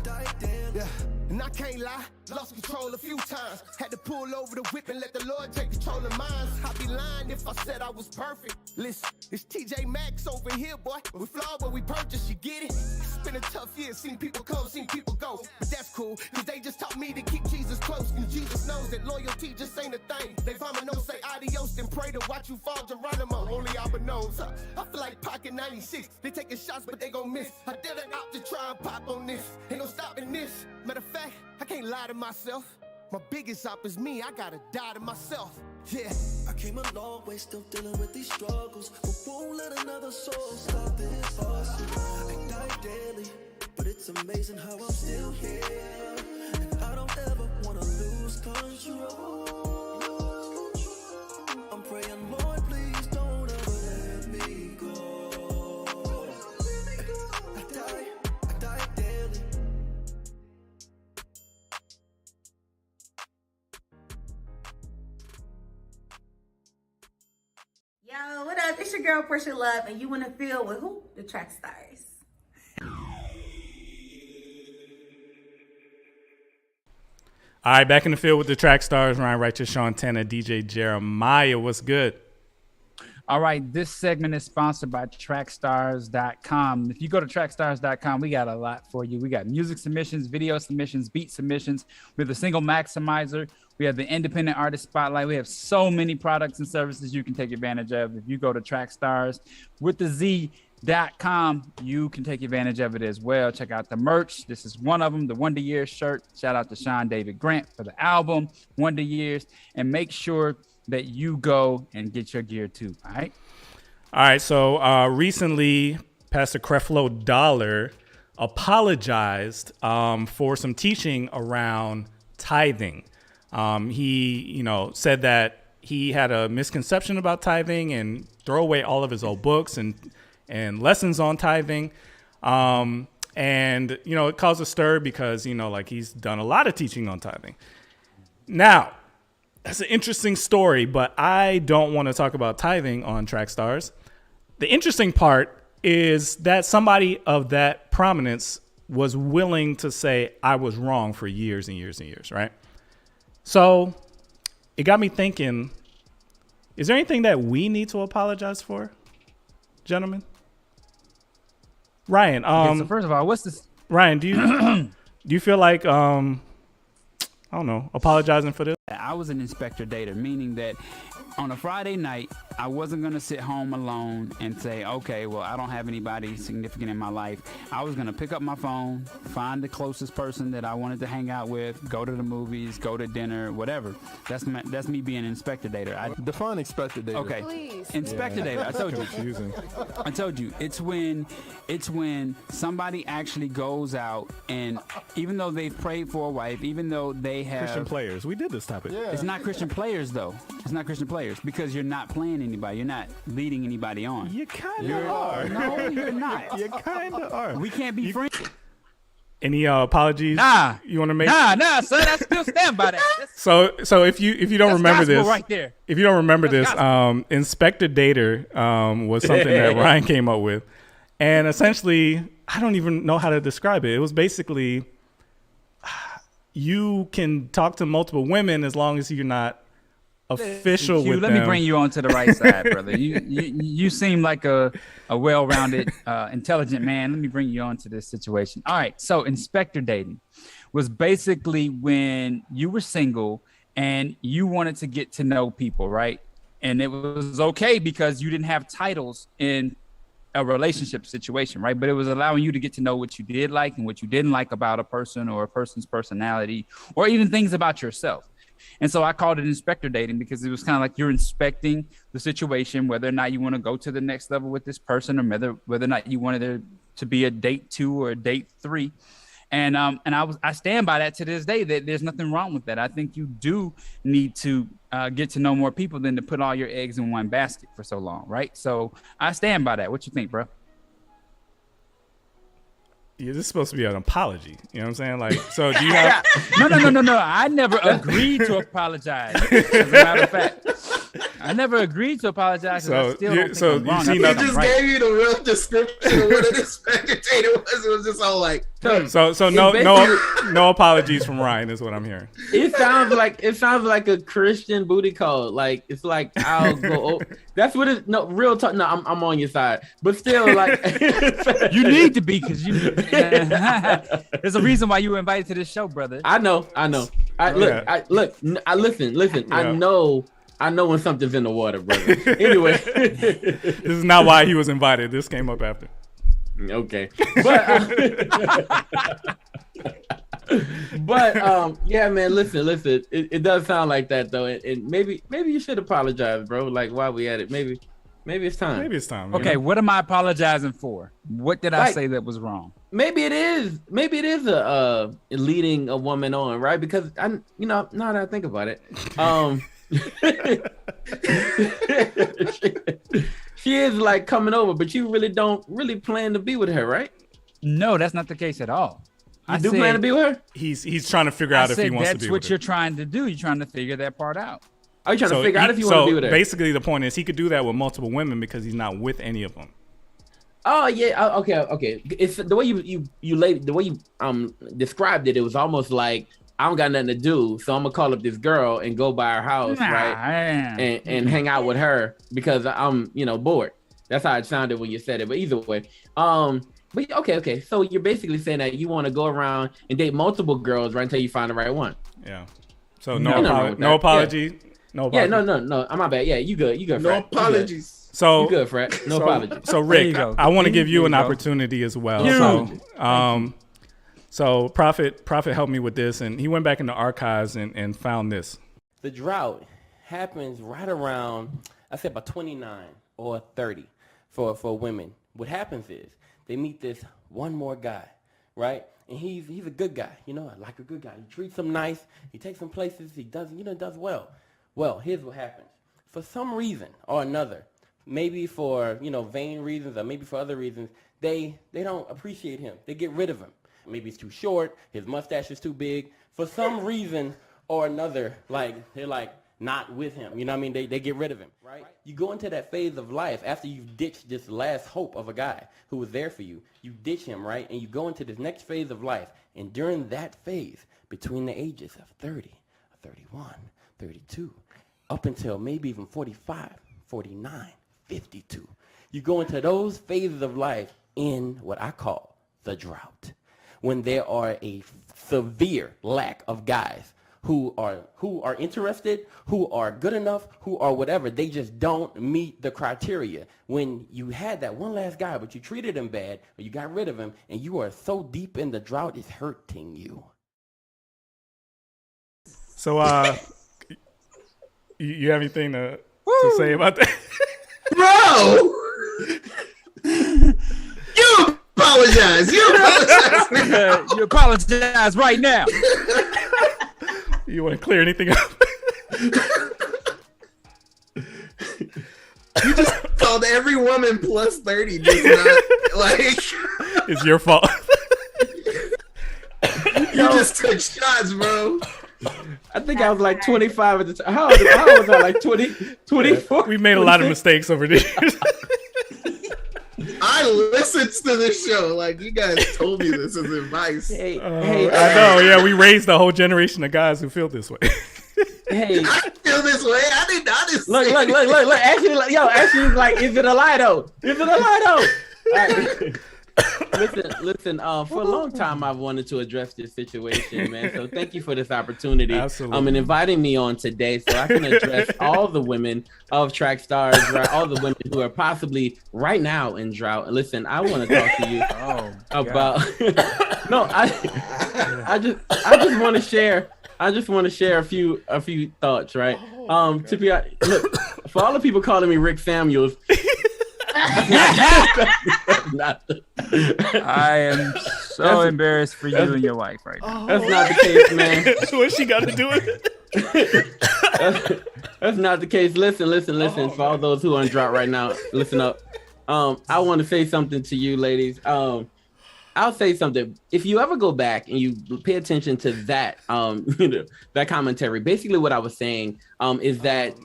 die daily. yeah. And I can't lie, lost control a few times. Had to pull over the whip and let the Lord take control of mine. I'd be lying if I said I was perfect. Listen, it's TJ Maxx over here, boy. We flawed, but we purchased, you get it? It's been a tough year, seen people come, seen people go. But that's cool, cause they just taught me to keep Jesus close. And Jesus knows that loyalty just ain't a thing. They vomit no say adios, then pray to watch you fall, Geronimo. Only Abba knows. I feel like Pocket 96. They taking shots, but they gon' miss. I did it out to try and pop on this. Ain't no stopping this. Matter of fact, I can't lie to myself. My biggest op is me, I gotta die to myself. Yeah. I came a long way, still dealing with these struggles, but won't let another soul stop this hustle. I die daily, but it's amazing how I'm still here, and I don't ever wanna lose control. I'm praying, Lord, please don't ever let me go. I die daily. Yo, what up? It's your girl, Pressure Love, and you in the field with who? The Trackstarz. All right, back in the field with the track stars, Ryan Righteous, Sean Tanner, DJ Jeremiah. What's good? All right, this segment is sponsored by Trackstarz.com. If you go to Trackstarz.com, we got a lot for you. We got music submissions, video submissions, beat submissions. We have the single maximizer. We have the independent artist spotlight. We have so many products and services you can take advantage of. If you go to Trackstarz with the Z.com, you can take advantage of it as well. Check out the merch. This is one of them, the Wonder Years shirt. Shout out to Sean David Grant for the album, Wonder Years. And make sure that you go and get your gear too. All right. All right. So recently, Pastor Creflo Dollar apologized for some teaching around tithing. He, said that he had a misconception about tithing and throw away all of his old books and lessons on tithing. And, it caused a stir because, he's done a lot of teaching on tithing. Now, that's an interesting story, but I don't want to talk about tithing on Trackstarz. The interesting part is that somebody of that prominence was willing to say I was wrong for years and years and years, right? So it got me thinking, is there anything that we need to apologize for, gentlemen? Ryan, so first of all, what's this? Ryan, do you feel like I don't know, apologizing for this? I was an inspector dater, meaning that on a Friday night, I wasn't going to sit home alone and say, okay, well, I don't have anybody significant in my life. I was going to pick up my phone, find the closest person that I wanted to hang out with, go to the movies, go to dinner, whatever. That's me being an inspector dater. Define inspector dater. Okay. Please. Inspector dater. I told you. Confusing. I told you. It's when somebody actually goes out and even though they've prayed for a wife, even though they have Christian players. We did this topic. Yeah. It's not Christian players though. It's not Christian players because you're not playing anybody. You're not leading anybody on. You kind of are. No, you're not. You kind of are. We can't be friends. Any apologies? Nah. You want to make? Nah, son. I still stand by that. So if you don't remember this, right there. If you don't remember this, Inspector Dater was something that Ryan came up with, and essentially, I don't even know how to describe it. It was basically you can talk to multiple women as long as you're not official with them. Let me bring you on to the right side, brother. You seem like a well-rounded, intelligent man. Let me bring you on to this situation. All right. So inspector dating was basically when you were single and you wanted to get to know people, right? And it was okay because you didn't have titles in a relationship situation, right? But it was allowing you to get to know what you did like and what you didn't like about a person or a person's personality or even things about yourself. And so I called it inspector dating because it was kind of like you're inspecting the situation, whether or not you want to go to the next level with this person or whether or not you wanted there to be a date 2 or a date 3. And I stand by that to this day, that there's nothing wrong with that. I think you do need to get to know more people than to put all your eggs in one basket for so long, right? So I stand by that. What you think, bro? Yeah, this is supposed to be an apology. You know what I'm saying? Like, so do you have? No. I never agreed to apologize. As a matter of fact, I never agreed to apologize. So, I still don't think I'm wrong. He just gave you the real description of what an inspector dater was. It was just all like. So no apologies from Ryan is what I'm hearing. It sounds like a Christian booty call. Like it's like I'll go. That's what it. No, real talk. No, I'm on your side, but still, like you need to be because you. There's a reason why you were invited to this show, brother. I know. Listen. Yeah. I know when something's in the water, brother. Anyway, this is not why he was invited. This came up after. Okay, but yeah, man. Listen. It does sound like that though, and maybe you should apologize, bro. Like while we at it, maybe it's time. Maybe it's time. Okay, what am I apologizing for? What did I say that was wrong? Maybe it is a leading a woman on, right? Because now that I think about it, she is like coming over, but you really don't plan to be with her, right? No, that's not the case at all. You do plan to be with her? He's trying to figure out if he wants to be with her. That's what you're trying to do. You're trying to figure that part out. Are you trying to figure out if you want to be with her? Basically, the point is he could do that with multiple women because he's not with any of them. Oh yeah, okay. It's the way you described it. It was almost like I don't got nothing to do, so I'm gonna call up this girl and go by her house, right, and hang out with her because I'm bored. That's how it sounded when you said it. But either way, but okay. So you're basically saying that you want to go around and date multiple girls right until you find the right one. Yeah. So no apology. Yeah. No apology. Yeah, no. I'm not bad. Yeah, you good. No Fred. apologies. So you good, Fred. No apologies. So Rick, I want to give you an opportunity as well. So Prophet helped me with this, and he went back in the archives and found this. The drought happens right around, I say about 29 or 30 for women. What happens is they meet this one more guy, right? And he's a good guy, I like a good guy. He treats them nice. He takes them places. He does well. Well, here's what happens. For some reason or another, maybe for vain reasons or maybe for other reasons, they don't appreciate him. They get rid of him. Maybe he's too short. His mustache is too big. For some reason or another, like they're like, not with him. You know what I mean? They get rid of him, right? You go into that phase of life after you've ditched this last hope of a guy who was there for you. You ditch him, right? And you go into this next phase of life. And during that phase, between the ages of 30, 31, 32, up until maybe even 45, 49, 52, you go into those phases of life in what I call the drought, when there are a severe lack of guys who are interested, who are good enough, who are whatever. They just don't meet the criteria. When you had that one last guy, but you treated him bad, or you got rid of him, and you are so deep in the drought, it's hurting you. So, you have anything to say about that? Bro! You apologize. You apologize right now. You want to clear anything up? You just called every woman plus 30 just not, like... It's your fault. You just took shots, bro. I think I was like 25 at the time. How was I, like 20, 24? We made a lot of mistakes over the years. I listened to this show. Like, you guys told me this as advice. Hey, I know. Yeah, we raised a whole generation of guys who feel this way. Hey, I feel this way. I did not. Look. Actually, like, is it a lie though? Is it a lie though? All right. Listen. For a long time, I've wanted to address this situation, man. So thank you for this opportunity. Absolutely. And inviting me on today, so I can address all the women of Trackstarz, right? All the women who are possibly right now in drought. And listen, I want to talk to you about. No, I just want to share. I just want to share a few thoughts, right? To be honest, look, for all the people calling me Rick Samuels. I am so embarrassed for you and your wife right now. That's not the case, man. What she got to do with it? That's not the case. Listen. For all those who are in drought right now, listen up. I want to say something to you, ladies. I'll say something. If you ever go back and you pay attention to that, that commentary, basically what I was saying is that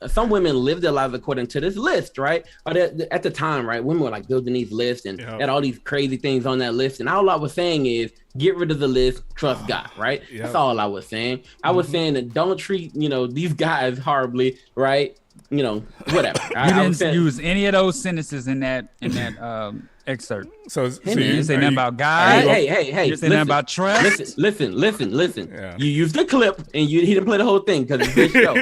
some women live their lives according to this list, right? Or at the time, right, women were like building these lists and had all these crazy things on that list. And all I was saying is get rid of the list, trust God, right? That's all I was saying. I was saying that don't treat, these guys horribly, right? Whatever. You didn't use any of those sentences in that excerpt. So you didn't say nothing about God. Hey. You didn't say nothing about trust. Listen. Yeah. You used the clip and he didn't play the whole thing because it's this show.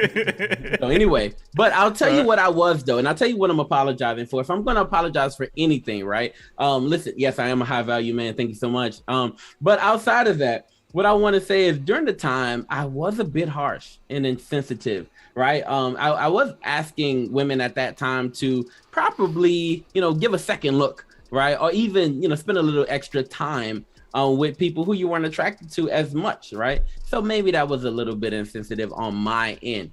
So anyway, but I'll tell you what I was though, and I'll tell you what I'm apologizing for. If I'm going to apologize for anything, right? Listen, yes, I am a high value man. Thank you so much. But outside of that, what I want to say is during the time I was a bit harsh and insensitive. Right. I was asking women at that time to probably, give a second look. Right. Or even, spend a little extra time with people who you weren't attracted to as much. Right. So maybe that was a little bit insensitive on my end.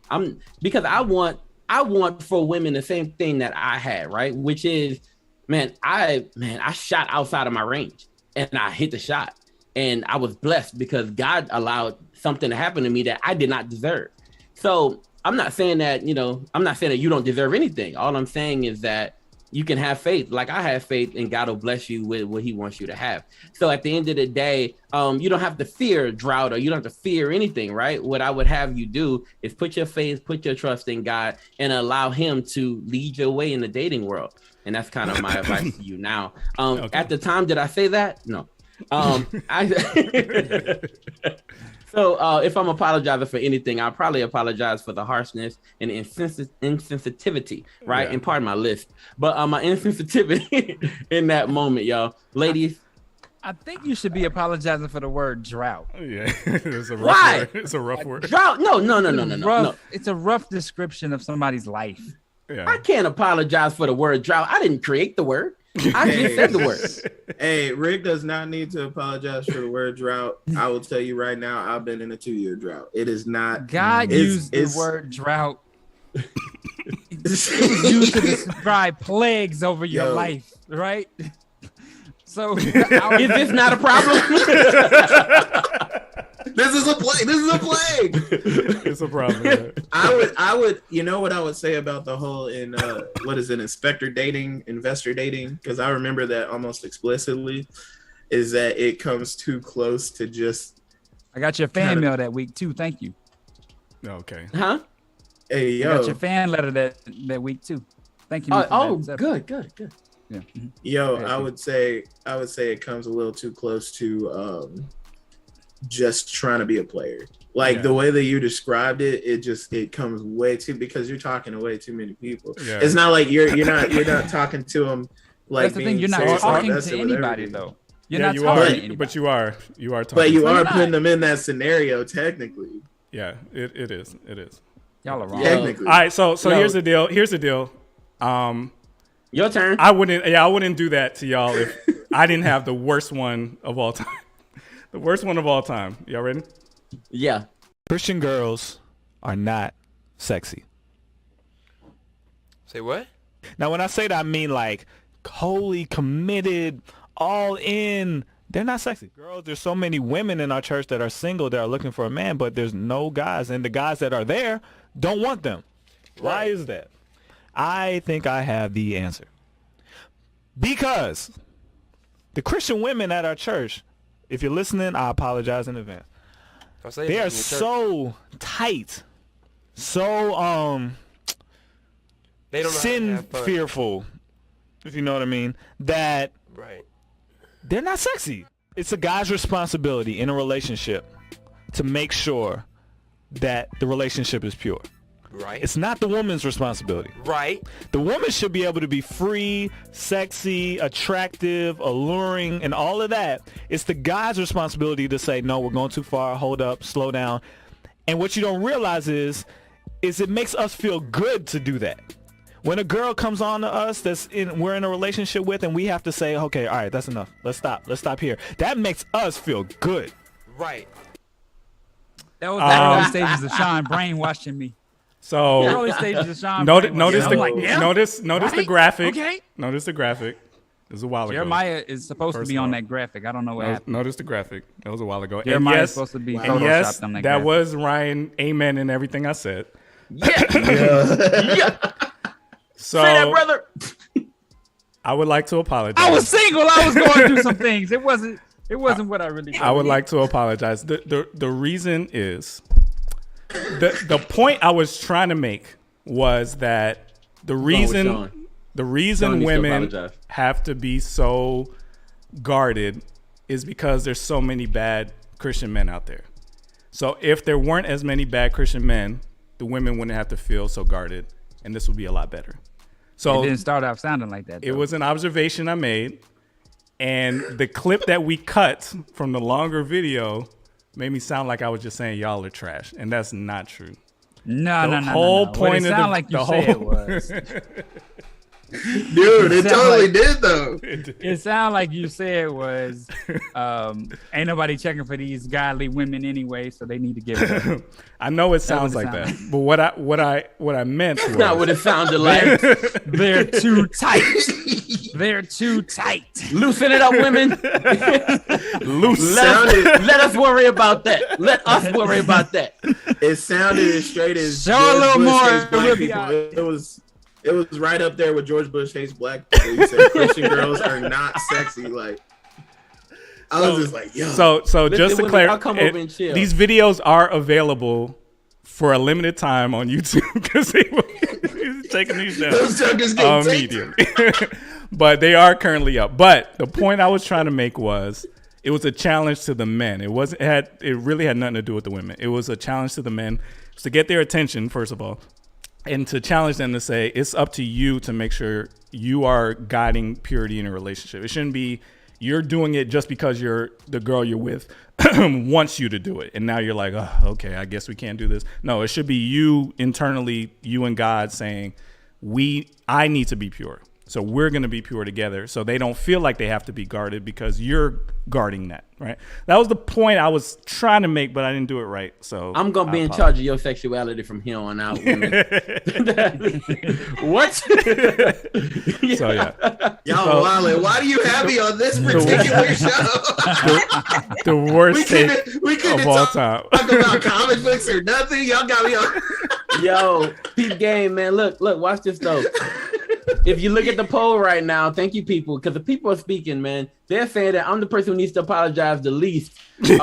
Because I want for women the same thing that I had. Right. Which is, I shot outside of my range and I hit the shot and I was blessed because God allowed something to happen to me that I did not deserve. So I'm not saying that, you don't deserve anything. All I'm saying is that you can have faith. Like I have faith and God will bless you with what he wants you to have. So at the end of the day, you don't have to fear drought or you don't have to fear anything, right? What I would have you do is put your faith, put your trust in God and allow him to lead your way in the dating world. And that's kind of my advice to you now. At the time, did I say that? No. So if I'm apologizing for anything, I'll probably apologize for the harshness and insensitivity, right? Yeah. And pardon my list, but my insensitivity in that moment, y'all. Ladies, I think you should be apologizing for the word drought. Yeah, it's a rough Why? word. It's a rough word. Drought? No. It's a rough description of somebody's life. Yeah. I can't apologize for the word drought. I didn't create the word. I just said the word. Hey, Rick does not need to apologize for the word drought. I will tell you right now, I've been in a 2-year drought. It is not. God used the word drought. It was used to describe plagues over your life, right? So is this not a problem? This is a plague. This is a plague. It's a problem. Man. I would. You know what I would say about the whole what is it, investor dating? Because I remember that almost explicitly. Is that it comes too close to just. I got your fan mail that week too. Thank you. Okay. Huh? Hey yo. I got your fan letter that week too. Thank you. Good. Yeah. Yo, I would say it comes a little too close to just trying to be a player. Like the way that you described it, it comes way too, because you're talking to way too many people. Yeah. It's not like you're not talking to them like. That's the thing. You're not talking to anybody though. You're not you talking are, to anybody. but you are talking. But you are putting them in that scenario technically. Yeah, it is. Y'all are wrong. Technically. All right, so here's the deal. Your turn. I wouldn't do that to y'all if I didn't have the worst one of all time. The worst one of all time. Y'all ready? Yeah. Christian girls are not sexy. Say what? Now, when I say that, I mean like wholly committed, all in. They're not sexy. Girls, there's so many women in our church that are single that are looking for a man, but there's no guys, and the guys that are there don't want them. Why is that? I think I have the answer. Because the Christian women at our church, if you're listening, I apologize in advance. They are so tight, so they don't sin fearful, if you know what I mean, that they're not sexy. It's a guy's responsibility in a relationship to make sure that the relationship is pure. Right. It's not the woman's responsibility. Right. The woman should be able to be free, sexy, attractive, alluring, and all of that. It's the guy's responsibility to say, no, we're going too far, hold up, slow down. And what you don't realize is it makes us feel good to do that. When a girl comes on to us we're in a relationship with, and we have to say, okay, all right, that's enough. Let's stop here. That makes us feel good. Right. That was the early stages of Sean brainwashing me. So early stages of Sean notice right? the graphic. Okay. Notice the graphic. It was a while ago. Jeremiah is supposed to be on that graphic. I don't know what happened. Notice the graphic. That was a while ago. Jeremiah is supposed to be photoshopped on that graphic. Was Ryan amen in everything I said. Yeah. So, say that, brother. I would like to apologize. I was single. I was going through some things. It wasn't what I really did. I would like to apologize. The reason is the point I was trying to make was that the reason women have to be so guarded is because there's so many bad Christian men out there. So if there weren't as many bad Christian men, the women wouldn't have to feel so guarded, and this would be a lot better. So it didn't start off sounding like that, though. It was an observation I made, and the clip that we cut from the longer video made me sound like I was just saying y'all are trash, and that's not true. No. The whole point of sound like you said it was. Dude, it totally did though. It sounded like you said was ain't nobody checking for these godly women anyway, so they need to give it up. I know it sounds like that, but what I meant was not what it sounded like. They're too tight. They're too tight. Loosen it up, women. Let us worry about that. Let us worry about that. It sounded as straight as show a little more. It was right up there with George Bush hates black people. He said Christian girls are not sexy. Like I was just like, yo. So just to clarify, these videos are available for a limited time on YouTube because he's taking these down immediately. But they are currently up. But the point I was trying to make was it was a challenge to the men. It really had nothing to do with the women. It was a challenge to the men. It was to get their attention, first of all, and to challenge them to say it's up to you to make sure you are guiding purity in a relationship. It shouldn't be you're doing it just because the girl you're with wants you to do it. And now you're like, oh, okay, I guess we can't do this. No, it should be you internally, you and God saying, I need to be pure. So we're going to be pure together. So they don't feel like they have to be guarded because you're guarding that, right? That was the point I was trying to make, but I didn't do it right. So I'm going to be in charge of your sexuality from here on out. What? So, yeah. Y'all wildin'. Why do you have me on this particular show? The worst take of all time. Talk about comic books or nothing. Y'all got me on. Yo, peep game, man. Look, watch this though. If you look at the poll right now, thank you, people, because the people are speaking, man. They're saying that I'm the person who needs to apologize the least for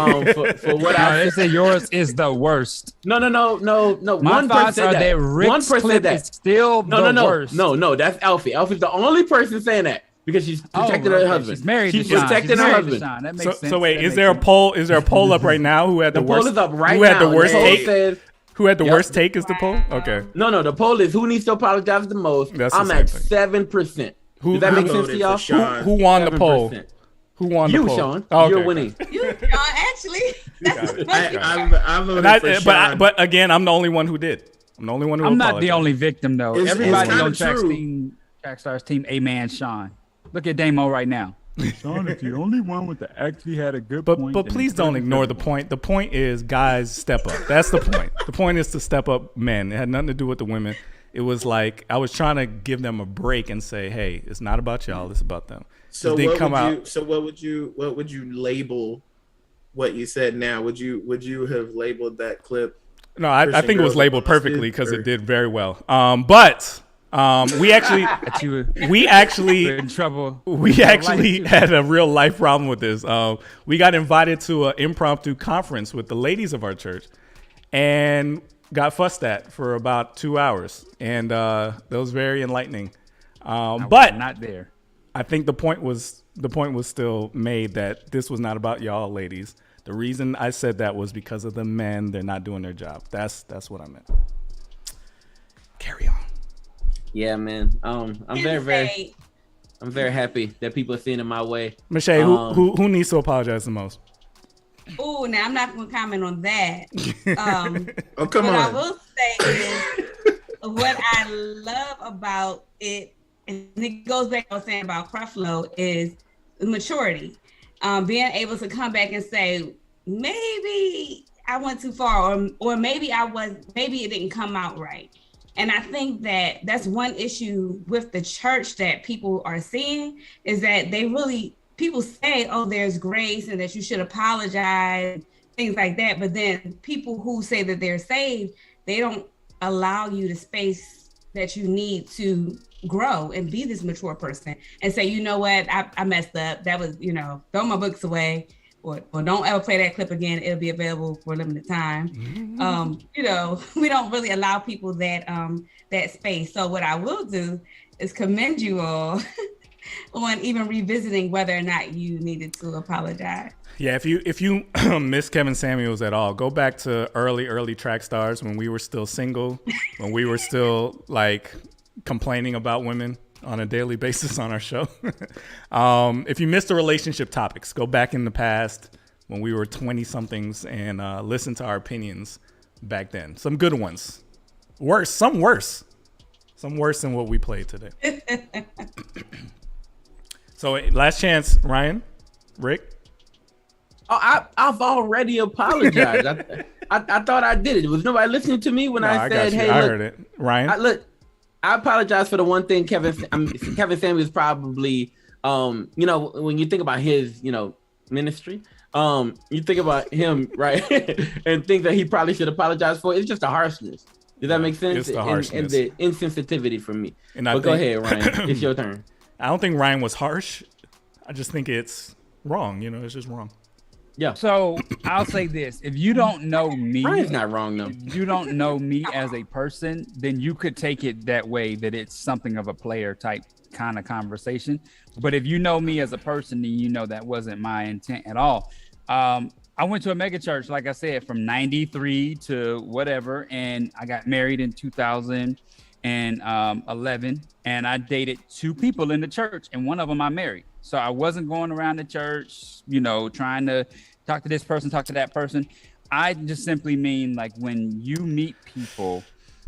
what I said. They say yours is the worst. No. My thoughts are that Rick's clip is still the worst. No, that's Alfie. Alfie's the only person saying that because she's protecting her husband. She's married. She's protecting her husband. That makes sense. So wait, is there a poll? Is there a poll up right now? Who had the worst? Poll is up right who now. had the worst take? Says, who had the worst take is the poll? Okay. No. The poll is who needs to apologize the most. I'm at 7%. Does that make sense to y'all? Who won the poll? Who won the poll? You, Sean. Oh, okay. You're winning. You, Sean, actually. I voted for Sean. But again, I'm the only one who did. I'm the only one who I'm not apologized. the only victim, though. Everybody on true. Trackstar's team, A-Man Sean. Look at Damo right now. Sean is the only one with actually had a good point. But please don't ignore the point. The point is, guys, step up. That's the point. The point is to step up men. It had nothing to do with the women. It was like I was trying to give them a break and say, hey, it's not about y'all. It's about them. So what would you label what you said now? Would you have labeled that clip? No, I think it was labeled perfectly because it did very well. But we actually in trouble. We actually had a real life problem with this. We got invited to an impromptu conference with the ladies of our church, and got fussed at for about 2 hours, and that was very enlightening. But not there. I think the point was still made that this was not about y'all ladies. The reason I said that was because of the men. They're not doing their job. That's what I meant. Carry on. Yeah, man. I'm very happy that people are seeing it my way. Mache, who needs to apologize the most? Oh, now I'm not going to comment on that. Oh, come on. What I will say is what I love about it, and it goes back to what I was saying about Creflo, is maturity. Being able to come back and say, maybe I went too far, or maybe it didn't come out right. And I think that that's one issue with the church that people are seeing, is that people say, oh, there's grace and that you should apologize, things like that. But then people who say that they're saved, they don't allow you the space that you need to grow and be this mature person and say, you know what, I messed up. That was, throw my books away, or don't ever play that clip again. It'll be available for a limited time. Mm-hmm. We don't really allow people that space. So what I will do is commend you all on even revisiting whether or not you needed to apologize. Yeah, if you miss Kevin Samuels at all, go back to early Trackstarz when we were still single, when we were still like complaining about women on a daily basis on our show. If you missed the relationship topics, go back in the past when we were 20-somethings and listen to our opinions back then. Some good ones. Some worse than what we played today. So last chance, Ryan, Rick. Oh, I've already apologized. I thought I did it. Was nobody listening to me when I said, "Hey, I look, heard it." Ryan, I apologize for the one thing Kevin Samuels probably, when you think about his, ministry, you think about him, right, and think that he probably should apologize for. It's just the harshness. Does that make sense? It's the harshness and the insensitivity from me. But go ahead, Ryan. It's your turn. I don't think Ryan was harsh. I just think it's wrong. It's just wrong. Yeah. So I'll say this: if you don't know me, Ryan's not wrong though. If you don't know me as a person, then you could take it that way, that it's something of a player type kind of conversation. But if you know me as a person, then you know that wasn't my intent at all. I went to a mega church, like I said, from 93 to whatever, and I got married in 2011, and I dated 2 people in the church, and one of them I married. So I wasn't going around the church, trying to talk to this person, talk to that person. I just simply mean, like, when you meet people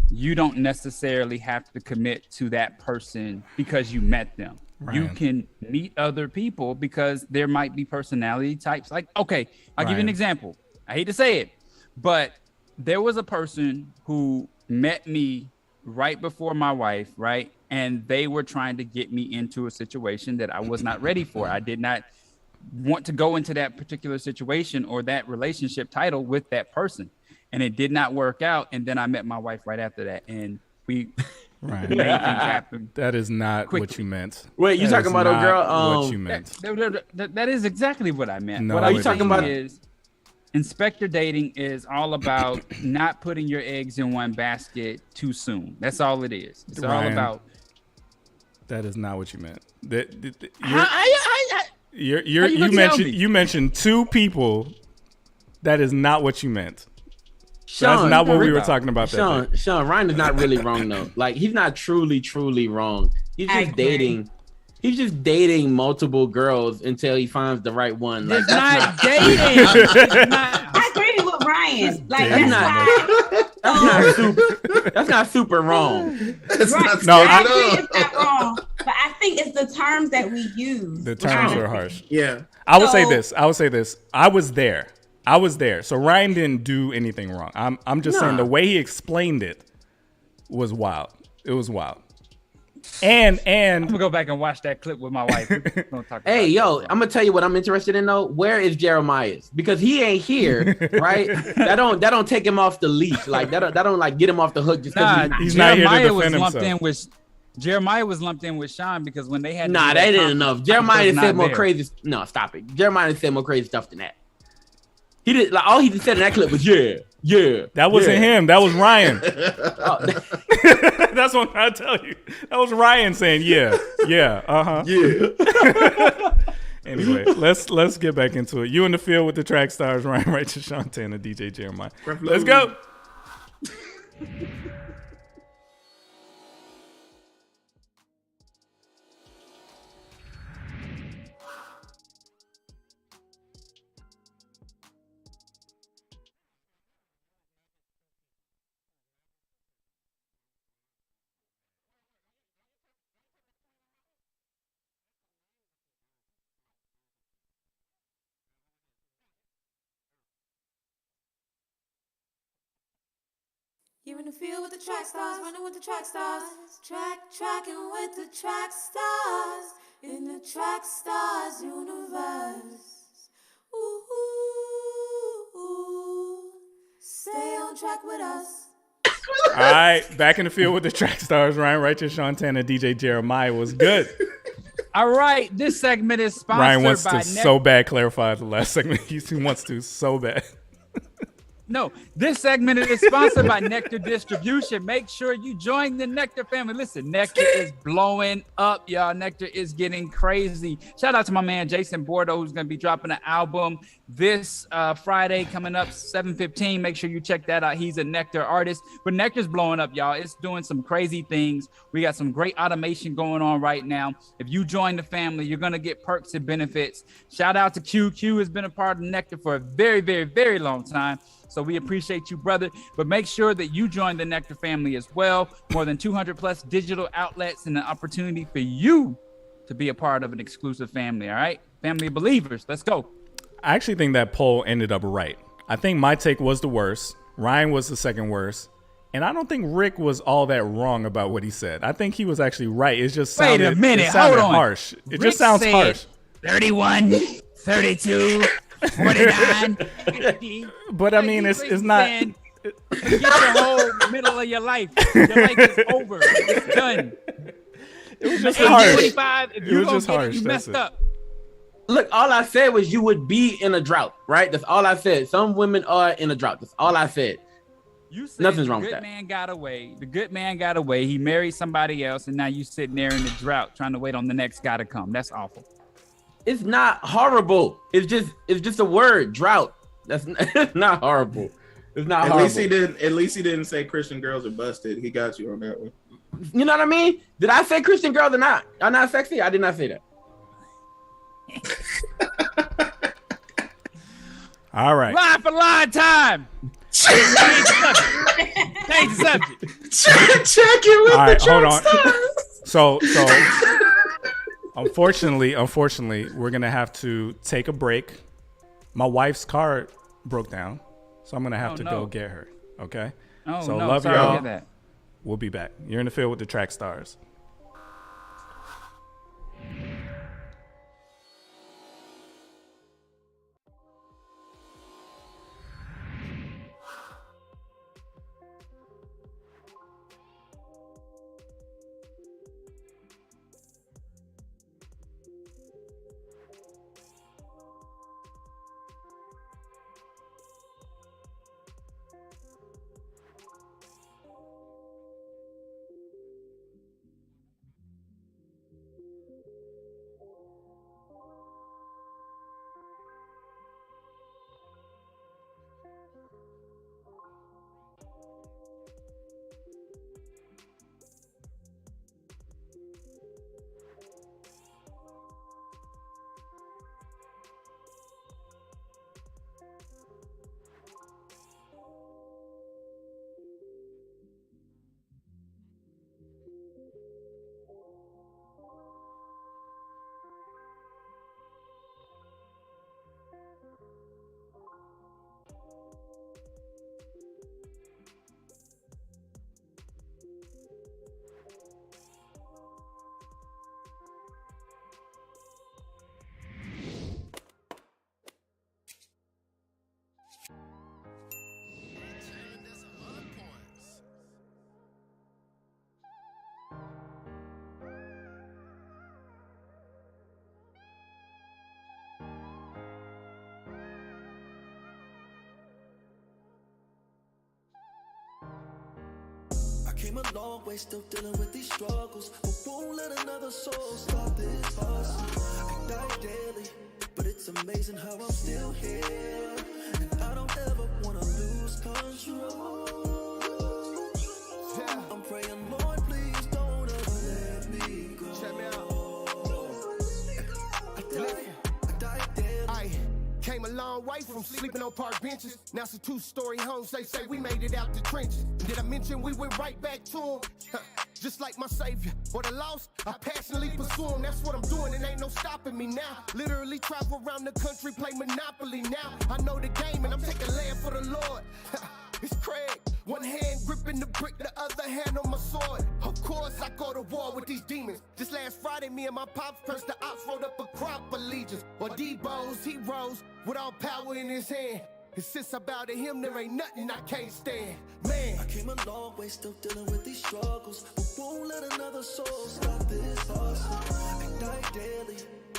you don't necessarily have to commit to that person because you met them. Right. You can meet other people because there might be personality types. Like, okay, I'll give you an example. I hate to say it, but there was a person who met me right before my wife, right? And they were trying to get me into a situation that I was not ready for. I did not want to go into that particular situation or that relationship title with that person. And it did not work out. And then I met my wife right after that. And we Right. made things happen. That is not quickly. what you meant. Wait, you That talking is about a not girl? What you meant? That is exactly what I meant. No, what are I'm you talking saying about- is inspector dating is all about not putting your eggs in one basket too soon. That's all it is. It's all Ryan, about. That is not what you meant. You mentioned two people. That is not what you meant. Sean, that's not what we were talking about. Sean, Ryan is not really wrong though. Like he's not truly wrong. He's just dating. He's just dating multiple girls until he finds the right one. Like, It's not dating. It's not- I agree with Ryan. Like that's not super wrong. That's not No, I agree it's not wrong, but I think it's the terms that we use. The terms are harsh. Yeah. I would say this. I was there. So Ryan didn't do anything wrong. I'm just saying the way he explained it was wild. It was wild. And I'm gonna go back and watch that clip with my wife. Hey, yo, I'm gonna tell you what I'm interested in though. Where is Jeremiah's? Because he ain't here, right? that don't take him off the leash. Like that don't like get him off the hook just because he's not here to Jeremiah defend was lumped himself. in with Jeremiah was lumped in with Sean because when they had Nah, to do that ain't conference, enough. I Jeremiah was said not more there. crazy. No, stop it. Jeremiah said more crazy stuff than that. He did like all he said in that clip was yeah. That wasn't him. That was Ryan. Oh, That's what I tell you. That was Ryan saying yeah, yeah. Anyway, let's get back into it. You in the field with the track stars, Ryan Righteous, Sean Tanner, DJ Jeremiah. Let's go. You're in the field with the track stars, running with the track stars, tracking with the track stars, in the Trackstarz Universe. Ooh, stay on track with us. All right, back in the field with the track stars, Ryan Righteous, Sean Tanner, DJ Jeremiah. Was good. All right, this segment is sponsored Ryan wants by to Nectar. so bad clarify the last segment. He wants to so bad. No, this segment is sponsored by Nectar Distribution. Make sure you join the Nectar family. Listen, Nectar is blowing up, y'all. Nectar is getting crazy. Shout out to my man Jason Bordeaux, who's going to be dropping an album this Friday coming up 7/15. Make sure you check that out. He's a Nectar artist, but Nectar's blowing up, y'all. It's doing some crazy things. We got some great automation going on right now. If you join the family, you're going to get perks and benefits. Shout out to Q. Q has been a part of Nectar for a very, very, very long time. So we appreciate you, brother. But make sure that you join the Nectar family as well. More than 200 plus digital outlets and an opportunity for you to be a part of an exclusive family. All right, family of believers. Let's go. I actually think that poll ended up right. I think my take was the worst. Ryan was the second worst. And I don't think Rick was all that wrong about what he said. I think he was actually right. It just sounded, Wait a minute. it sounded Hold on. harsh. It Rick just sounds said harsh. 31, 32, 49, 50. But I mean, it's not. Forget the whole middle of your life. Your life is over. It's done. It was just Age harsh. 45, if It you was don't just get it, harsh. you That's messed it. up. Look, all I said was you would be in a drought, right? That's all I said. Some women are in a drought. That's all I said. You said Nothing's the wrong with good that. man got away. The good man got away. He married somebody else, and now you sitting there in the drought trying to wait on the next guy to come. That's awful. It's not horrible. It's just a word, drought. That's not horrible. It's not horrible. At least he didn't say Christian girls are busted. He got you on that one. You know what I mean? Did I say Christian girls or not? Are not sexy? I did not say that. All right. Line for line time. Change the subject. Check it with All right, the hold on. Trackstarz. Unfortunately, we're gonna have to take a break. My wife's car broke down, so I'm gonna have to go get her. Okay. Oh, so no, love sorry to y'all. hear that. We'll be back. You're in the field with the Trackstarz. Came a long way, still dealing with these struggles, but won't let another soul stop this hustle. I die daily, but it's amazing how I'm still here, and I don't ever wanna lose control. I'm praying, Lord, please don't ever let me go. Check me out. I die daily. Came a long way from sleeping on park benches. Now it's a two-story home. Say we made it out the trenches. Did I mention we went right back to him? Just like my savior or the lost, I passionately pursue him. That's what I'm doing, and ain't no stopping me now. Literally travel around the country, play Monopoly now. I know the game, and I'm taking land for the Lord. It's Craig, one hand gripping the brick, the other hand on my sword. Of course, I go to war with these demons. Just last Friday, me and my pops pressed the ops, rolled up a crop of legions. Or Debo's, he rose with all power in his hand. And since I bow to him, there ain't nothing I can't stand. Man, I came a long way, still dealing with these struggles, but won't let another soul stop this hustle. I die daily,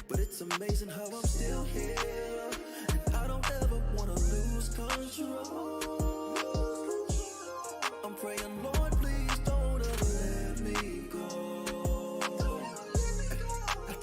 but it's amazing how I'm still here, and I don't ever wanna lose control. I'm praying, Lord, please don't ever let me go. I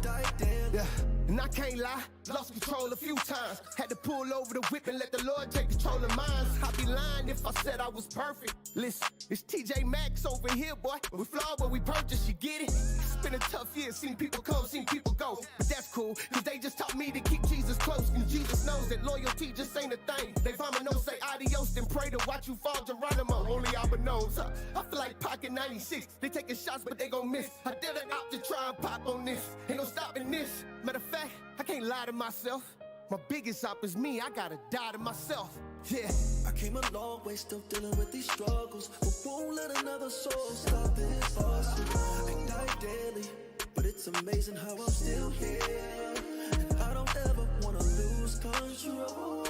die daily. Yeah. And I can't lie, lost control a few times. Had to pull over the whip and let the Lord take control of mine. I'd be lying if I said I was perfect. Listen, it's TJ Maxx over here, boy. We flawed, but we purchased, you get it? It's been a tough year, seen people come, seen people go. But that's cool, cause they just taught me to keep Jesus close. And Jesus knows that loyalty just ain't a thing. They find me no say adios, then pray to watch you fall, Geronimo. Only Abba knows. I feel like Pocket 96. They taking shots, but they gon' miss. I did it out to try and pop on this. Ain't no stopping this. Matter of fact, I can't lie to myself. My biggest op is me, I gotta die to myself. Yeah. I came a long way, still dealing with these struggles, but won't let another soul stop this hustle. I die daily, but it's amazing how I'm still here, and I don't ever wanna lose control.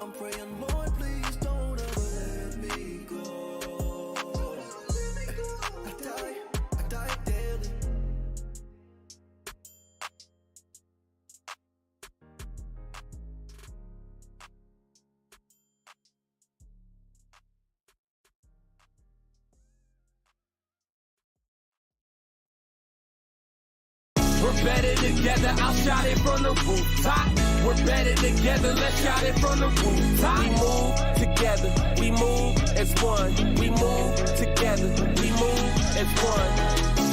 I'm praying, Lord, please don't ever let me go. I die daily. We're better together, I'll shout it from the rooftop. We're better together, let's shout it from the rooftop. We move together, we move as one. We move together, we move as one.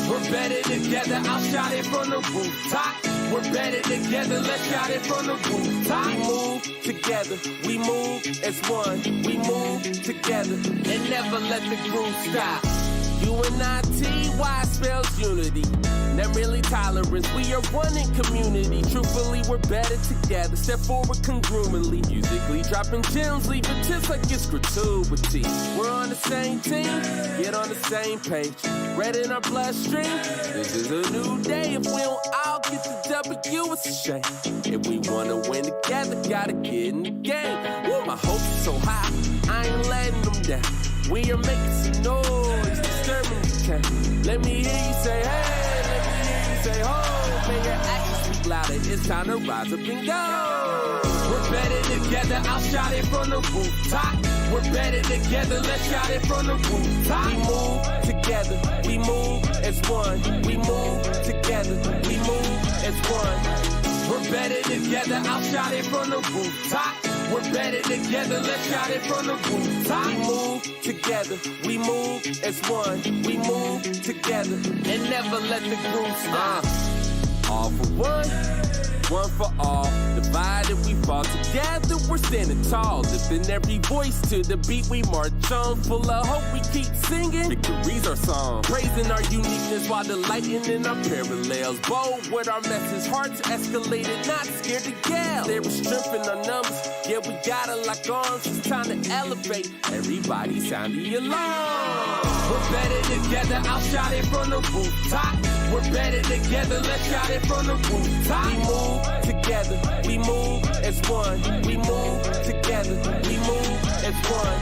We're better together, I'll shout it from the rooftop. We're better together, let's shout it from the rooftop. We move together, we move as one. We move together and never let the groove stop. UNITY spells unity, not merely tolerance. We are one in community. Truthfully, we're better together. Step forward congruently, musically dropping gems, leaving tips like it's gratuity. We're on the same team, get on the same page. Red in our bloodstream. This is a new day. If we don't all get the W, it's a shame. If we wanna win together, gotta get in the game. Woo, my hopes are so high, I ain't letting them down. We are making some noise, disturbing the camp. Let me hear you say hey, let me hear you say ho. May your actions speak louder, it's time to rise up and go. We're better together, I'll shout it from the rooftop. We're better together, let's shout it from the rooftop. We move together, we move as one. We move together, we move as one. We're better together, I'll shout it from the rooftop. We're better together, let's shout it from the rooftop. We move together, we move as one. We move together and never let the groove stop. All for one for all. Divided we fall together, we're standing tall. Lifting every voice to the beat we march on. Full of hope we keep singing, victory's our song. Praising our uniqueness while delighting in our parallels. Bold with our message, hearts escalated, not scared to yell. There is strength in our numbers, yeah we gotta lock arms. It's time to elevate, everybody sound the alarm. We're better together, I'll shout it from the rooftop. We're better together, let's shout it from the rooftop. We move together, we move as one. We move together, we move as one.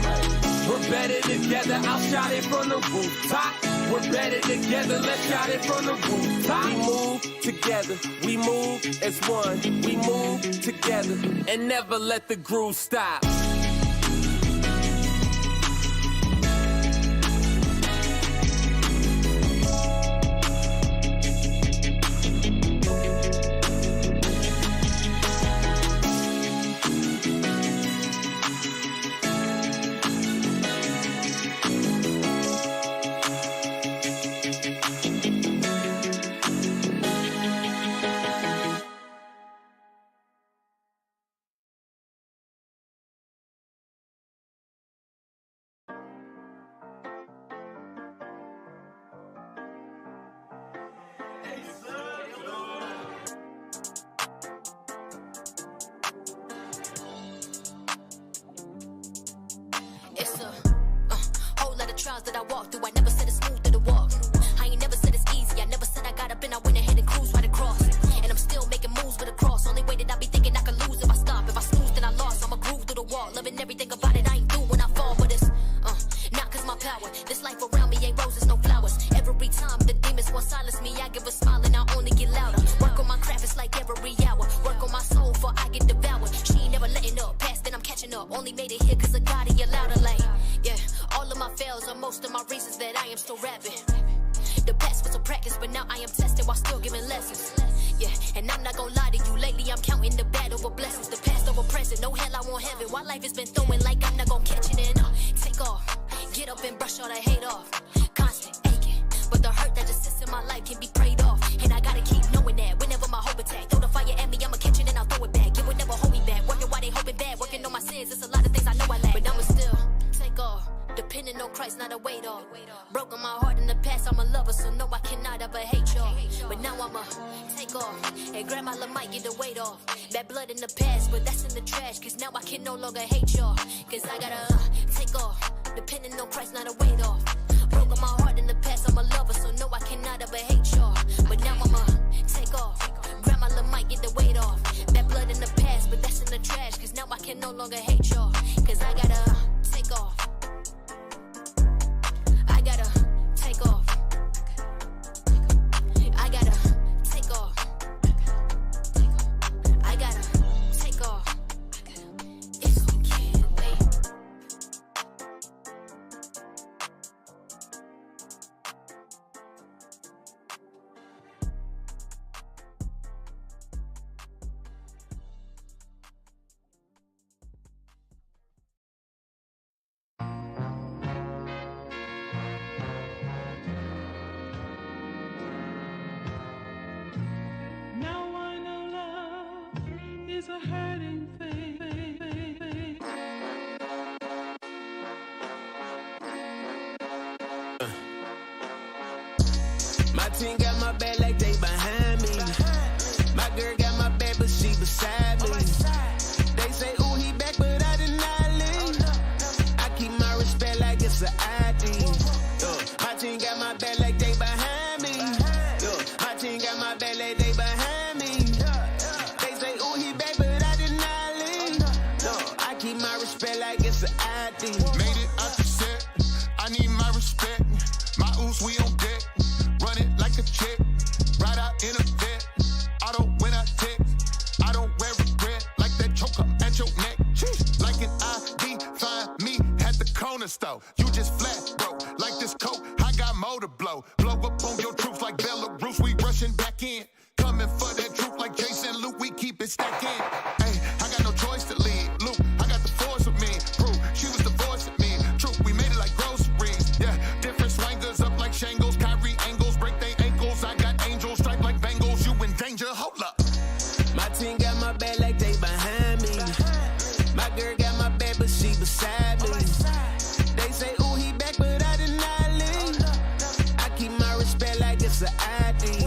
We're better together, I'll shout it from the rooftop. We're better together, let's shout it from the rooftop. We move together, we move as one. We move together and never let the groove stop. It's a whole lot of trials that I walk through. I never said it's smooth to the walk. I ain't never said it's easy. I never said I got up and I went ahead and cruised right across. And I'm still making moves with a cross. Only way that I be thinking I could lose if I stop. If I snooze, then I lost. I'ma groove through the wall. Loving everything about it. I ain't through when I fall, but it's not cause my power. This life around me ain't roses, no flowers. Every time the demons want silence me, I give a smile and I only get louder. Work on my craft, it's like every hour. Work on my soul before I get devoured. She ain't never letting up. Past then I'm catching up. Only made it here cause of God he allowed her lane. Yeah, all of my fails are most of my reasons that I am still rapping. The past was a practice, but now I am tested while still giving lessons. Yeah, and I'm not gonna lie to you, lately I'm counting the battle of blessings. The past over present, no hell I won't have it. Why life has been throwing like I'm not gonna catch it and take off. Get up and brush all the hate off. Constant aching, but the hurt that just sits in my life can be prayed off. And I gotta keep knowing that whenever my hope attack, throw the fire at me, I'ma catch it and I'll throw it back. It would never hold me back, working while they hoping bad. Working on my sins, it's a lot of things I know I lack, but I'ma still take off. Depending on Christ, not a weight off. Broken my heart in the past, I'm a lover, so no, I cannot ever hate y'all. But now I'ma take off, and grandma might get the weight off. Bad blood in the past, but that's in the trash, cause now I can no longer hate y'all. Cause I gotta take off, depending on Christ, not a weight off. Broken my heart in the past, I'm a lover, so no, I cannot ever hate y'all. But now I'ma take off, grandma might get the weight off. Bad blood in the past, but that's in the trash, cause now I can no longer hate y'all. Cause I gotta take off. I gotta take off. I gotta take off. I gotta take off. It's on can't wait. is a hurting thing. My team got my back like they behind me. My girl got my back, but she beside me. They say, ooh, he back, but I did not leave. I keep my respect like it's an ID. My team got my back like they behind me. My team got my back like they behind me. They say, ooh, he back, but I did not leave. I keep my respect like it's an ID. Made it out the set. I need my respect. My oohs, we on deck. Run it like a chick. Ride out in a vet. Auto when I text. I don't wear regret. Like that choker at your neck. Like an ID. Find me at the corner store. You just flat, bro. Like this coat. I got more to blow. Blow up on your troops like Belarus. We rushing back in. Coming for that troop like Jason Luke. We keep it stacked in. Hey, I got no choice to lead. Luke, I got the force with me. Prue, she was the voice of me. True, we made it like groceries. Yeah, different swangers up like Shangles. Kyrie angles, break they ankles. I got angels, strike like Bengals. You in danger, hold up. My team got my back like they behind me. My girl got my back, but she beside me. They say, ooh, he back, but I did not leave. I keep my respect like it's an ID.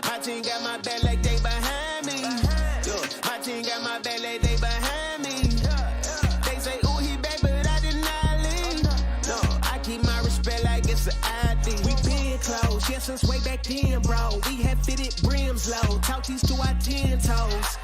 My team got my back like they behind me. My team got my back like they behind me. They say, ooh, he back, but I did not leave. I keep my respect like it's an ID. We been close, yeah, since way back then, bro. We had fitted brims low. Talk these to our 10 toes.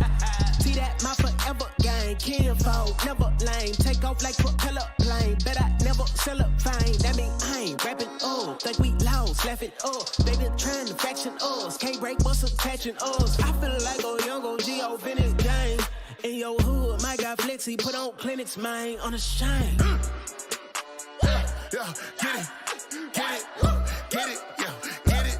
See that my forever gang, kinfolk, never lame. Take off like propeller plane. Bet I never sell a fame. That mean I ain't rapping up. Think we lost, laughing up. They been trying to faction us. Can't break what's attaching us. I feel like a young OG off in his game. In your hood, my guy Flex, he put on clinics, man, on a shine. Yeah, get it, get it, get it, yeah, get it,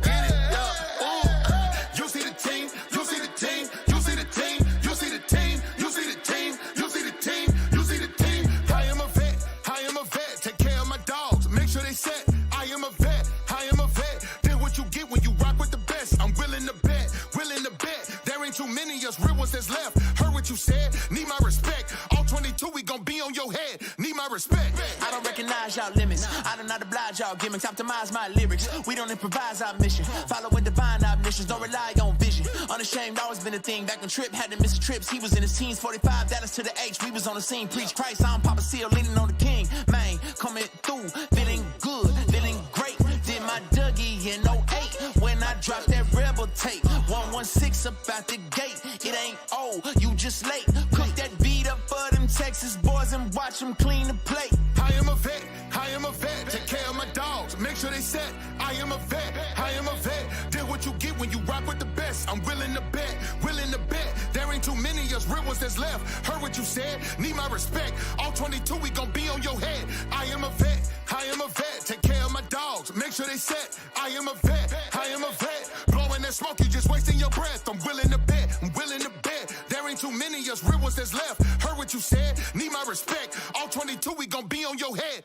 get it, yeah. You see the team, you see the team, you see the team, you see the team, you see the team, you see the team, you see the team. I am a vet, I am a vet. Take care of my dogs, make sure they set. I am a vet, I am a vet. Then what you get when you rock with the best. I'm willing to bet, willing to bet. There ain't too many of us real ones that's left. Heard what you said, need my respect. All 22, we gon' be on your head. Need my respect. I don't recognize y'all limits. I do not oblige y'all gimmicks. Optimize my lyrics. We don't improvise our mission. Follow with divine omniscience. Don't rely on vision. Unashamed always been a thing. Back when Trip had to miss trips, he was in his teens. 45 Dallas to the H. We was on the scene. Preach Christ. I'm Papa Seal, leaning on the King. Man, coming through, feeling good, feeling great. Did my Dougie in 08 when I dropped that rebel tape. 116 up out the gate. It ain't old, you just late. Cook that beat up for them Texas boys and watch them clean the plate. I am a vet, I am a vet. Take care of my dogs, make sure they set. I am a vet, I am a vet. Did what you get when you rock with the best. I'm willing to bet, willing to bet. There ain't too many of us real ones that's left. Heard what you said, need my respect. All 22, we gon' be on your head. I am a vet, I am a vet. Take care of my dogs, make sure they set. I am a vet, I am a vet. Blowing that smoke, you just wasting your breath. I'm willing to bet, I'm willing to bet. There ain't too many of us real ones that's left. Heard what you said, need my respect. All 22, we gon' be on your head.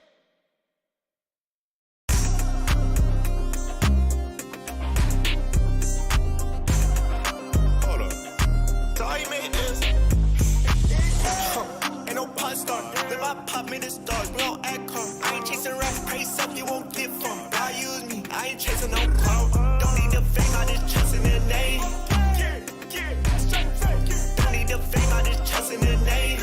Hold up. So how you made this? Ain't no pot star. Live I pop me the stars. We don't act calm. I ain't chasing rap. Praise up, you won't get far. God use me. I ain't chasing no clout. Don't need the fame. I just trust in the name. Don't need the fame. I just trust in the name.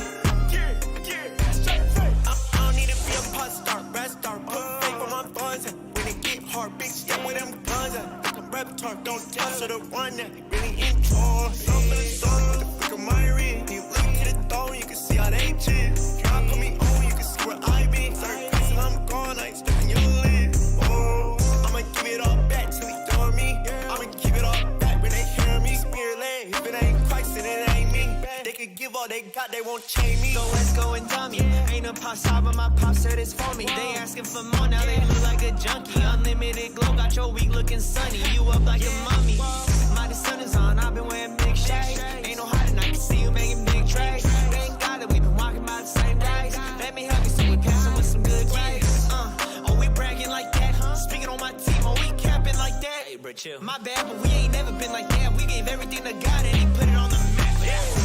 I don't need to be a pot star, rap star. Put fake on my funds. When it get hard, big step with them guns. Like a repertoire, don't tell so the one that really in charge. Some for the song with the flick of my ring. You look to the throne, you can see how they chill. Try to put me on, you can see where I be. Certain places I'm gone, I ain't stuck in your lid. Oh, I'ma give it all back till he throw me. I'ma give it all back when they hear me. Spirit led, if it ain't Christ, then it ain't me. They could give all they got, they won't chain me. So let's go and dummy. Ain't a pop star, but my pop said it's for me. They asking for more, now they look like a junkie. Unlimited glow, got your week looking sunny. You up like a mummy. My the sun is on, I've been wearing big shades. Ain't no hiding, I can see you making big trades. Thank God that we been walking by the same days. Let me help you, so we passing with some good grades. Oh, we bragging like that. Speaking on my team, oh, we capping like that. Hey, bro, chill. My bad, but we ain't never been like that. We gave everything to God and he put it on the map. Yeah.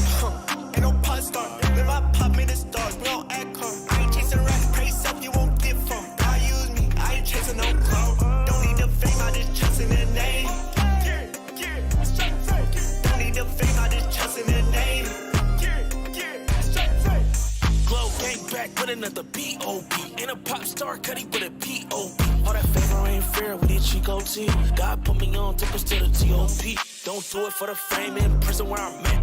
pop me the stars, we don't act calm. I ain't chasing rats, praise up, you won't get from. God use me, I ain't chasing no clout. Don't need the fame, I just trust in the name. Don't need the fame, I just trust in the name. Glow gang back with another B.O.B. Ain't a pop star, Cuddy with a P.O.B. All that favor ain't fair with each Chico T. God put me on, took us to the T.O.P. Don't do it for the fame, in prison where I'm at.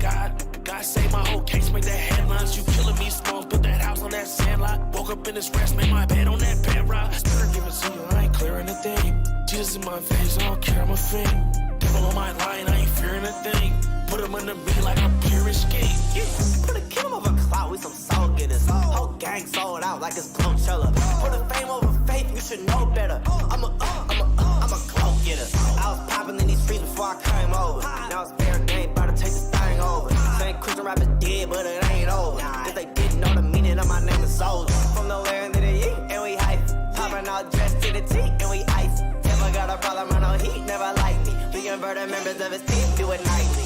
God saved my whole case, made that headlines. You killing me, Smalls, put that house on that sandlot. Woke up in this rest, made my bed on that bed rock. Spirit give it to you, I ain't clearing a thing. Jesus in my face, I don't care, I'm a fiend. Devil on my line, I ain't fearing a thing. Put him under me like I'm pure escape. Yeah, put a kill over clout with some soul getters. Whole gang sold out like it's Coachella. Put a fame over faith, you should know better. I'm a clout getter. I was popping in these streets before I came over. Now it's fair game, about to take this thing over. Saying Christian rappers dead, but it ain't over. If they didn't know the meaning of my name is Soldier. From nowhere into the heat, and we hype. Popping all dressed to the T, and we ice. Never got a problem, run no heat, never like me. We converted members of his team, do it nightly.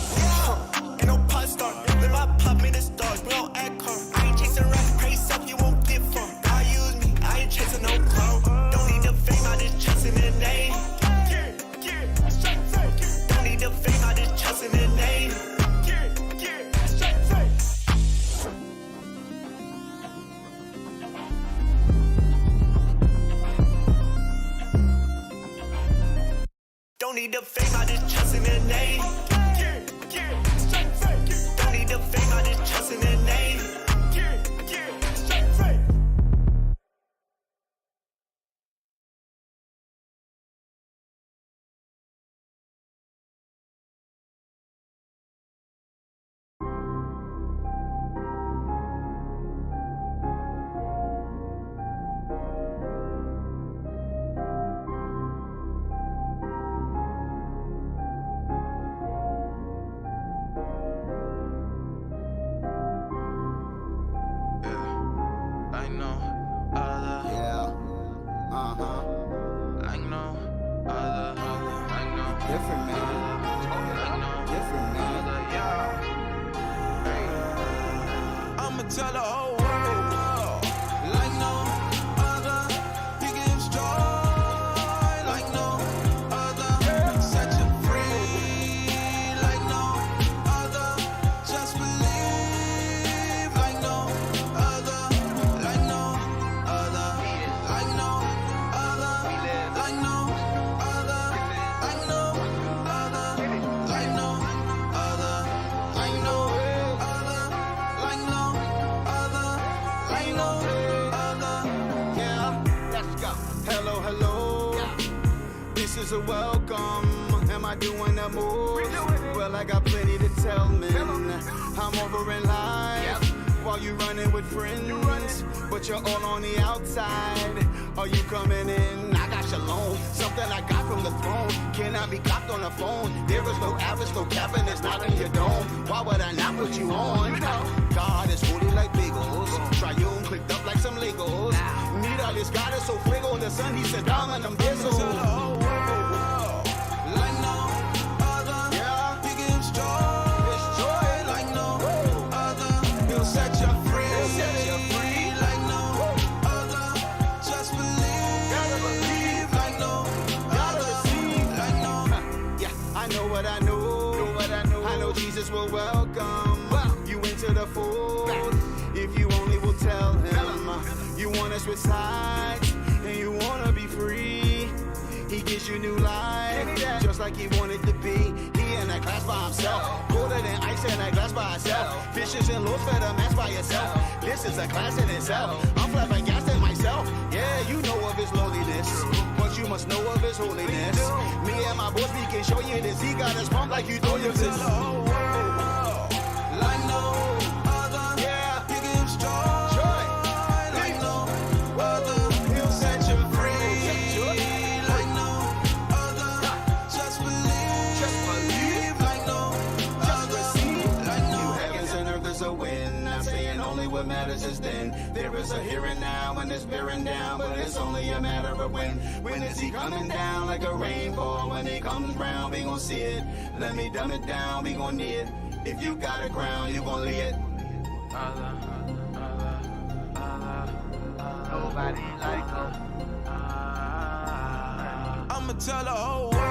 Ain't no pop star, live I pop me the stars, we don't act calm. I ain't chasing rats, praise up, you won't get from. God use me, I ain't chasing no clout. Don't need the fame, I just trust in the name. Don't need the fame, I just trust in the name. Don't need the fame, I just trust in the name. Don't need the fame, I just trust in the name. Tell the whole world, like no other. He gives joy, like no other. Set you free, like no other. Just believe, like no other, like no other, like no other, like no other, like no other, like no other, like no. This is a welcome. Am I doing the most? Well, I got plenty to tell, man. I'm over in life while you running with friends, but you're all on the outside. Are you coming in? I got shalom, something I got from the throne. Cannot be clocked on the phone. There is no average, no cabin, it's not in your dome. Why would I not put you on? God is holy like bagels. Triune clicked up like some Legos. Need all this God is so fuego. The sun he sent down on them bizzles. Like no other, he gives joy. It's joy like no other. He'll set you free, like no other. Just believe, like no other, like no. Yeah, I know what I know. I know Jesus will welcome you into the fold. If you only will tell him you want to switch sides and you want to be free. He gives you new life, just like he wanted to be. He in that class by himself, colder than ice in that glass by himself. Fishes and loaves for the match by yourself. This is a class in itself. I'm flabbergasted myself. Yeah, you know of his lowliness, but you must know of his holiness. Me and my boys, we can show you this. He got us pumped like you know your this. Like no other, he gives joy, like no other. He'll set you free, like no other. Just believe, like no other, like no. Heavens and earth is a win. I'm saying only what matters is then. There is a here and now and it's bearing down, but it's only a matter of when. When is he coming down like a rainfall? When he comes round, we gon' see it. Let me dumb it down, we gon' need it. If you got a ground, you gon' lead it. I'ma tell the whole world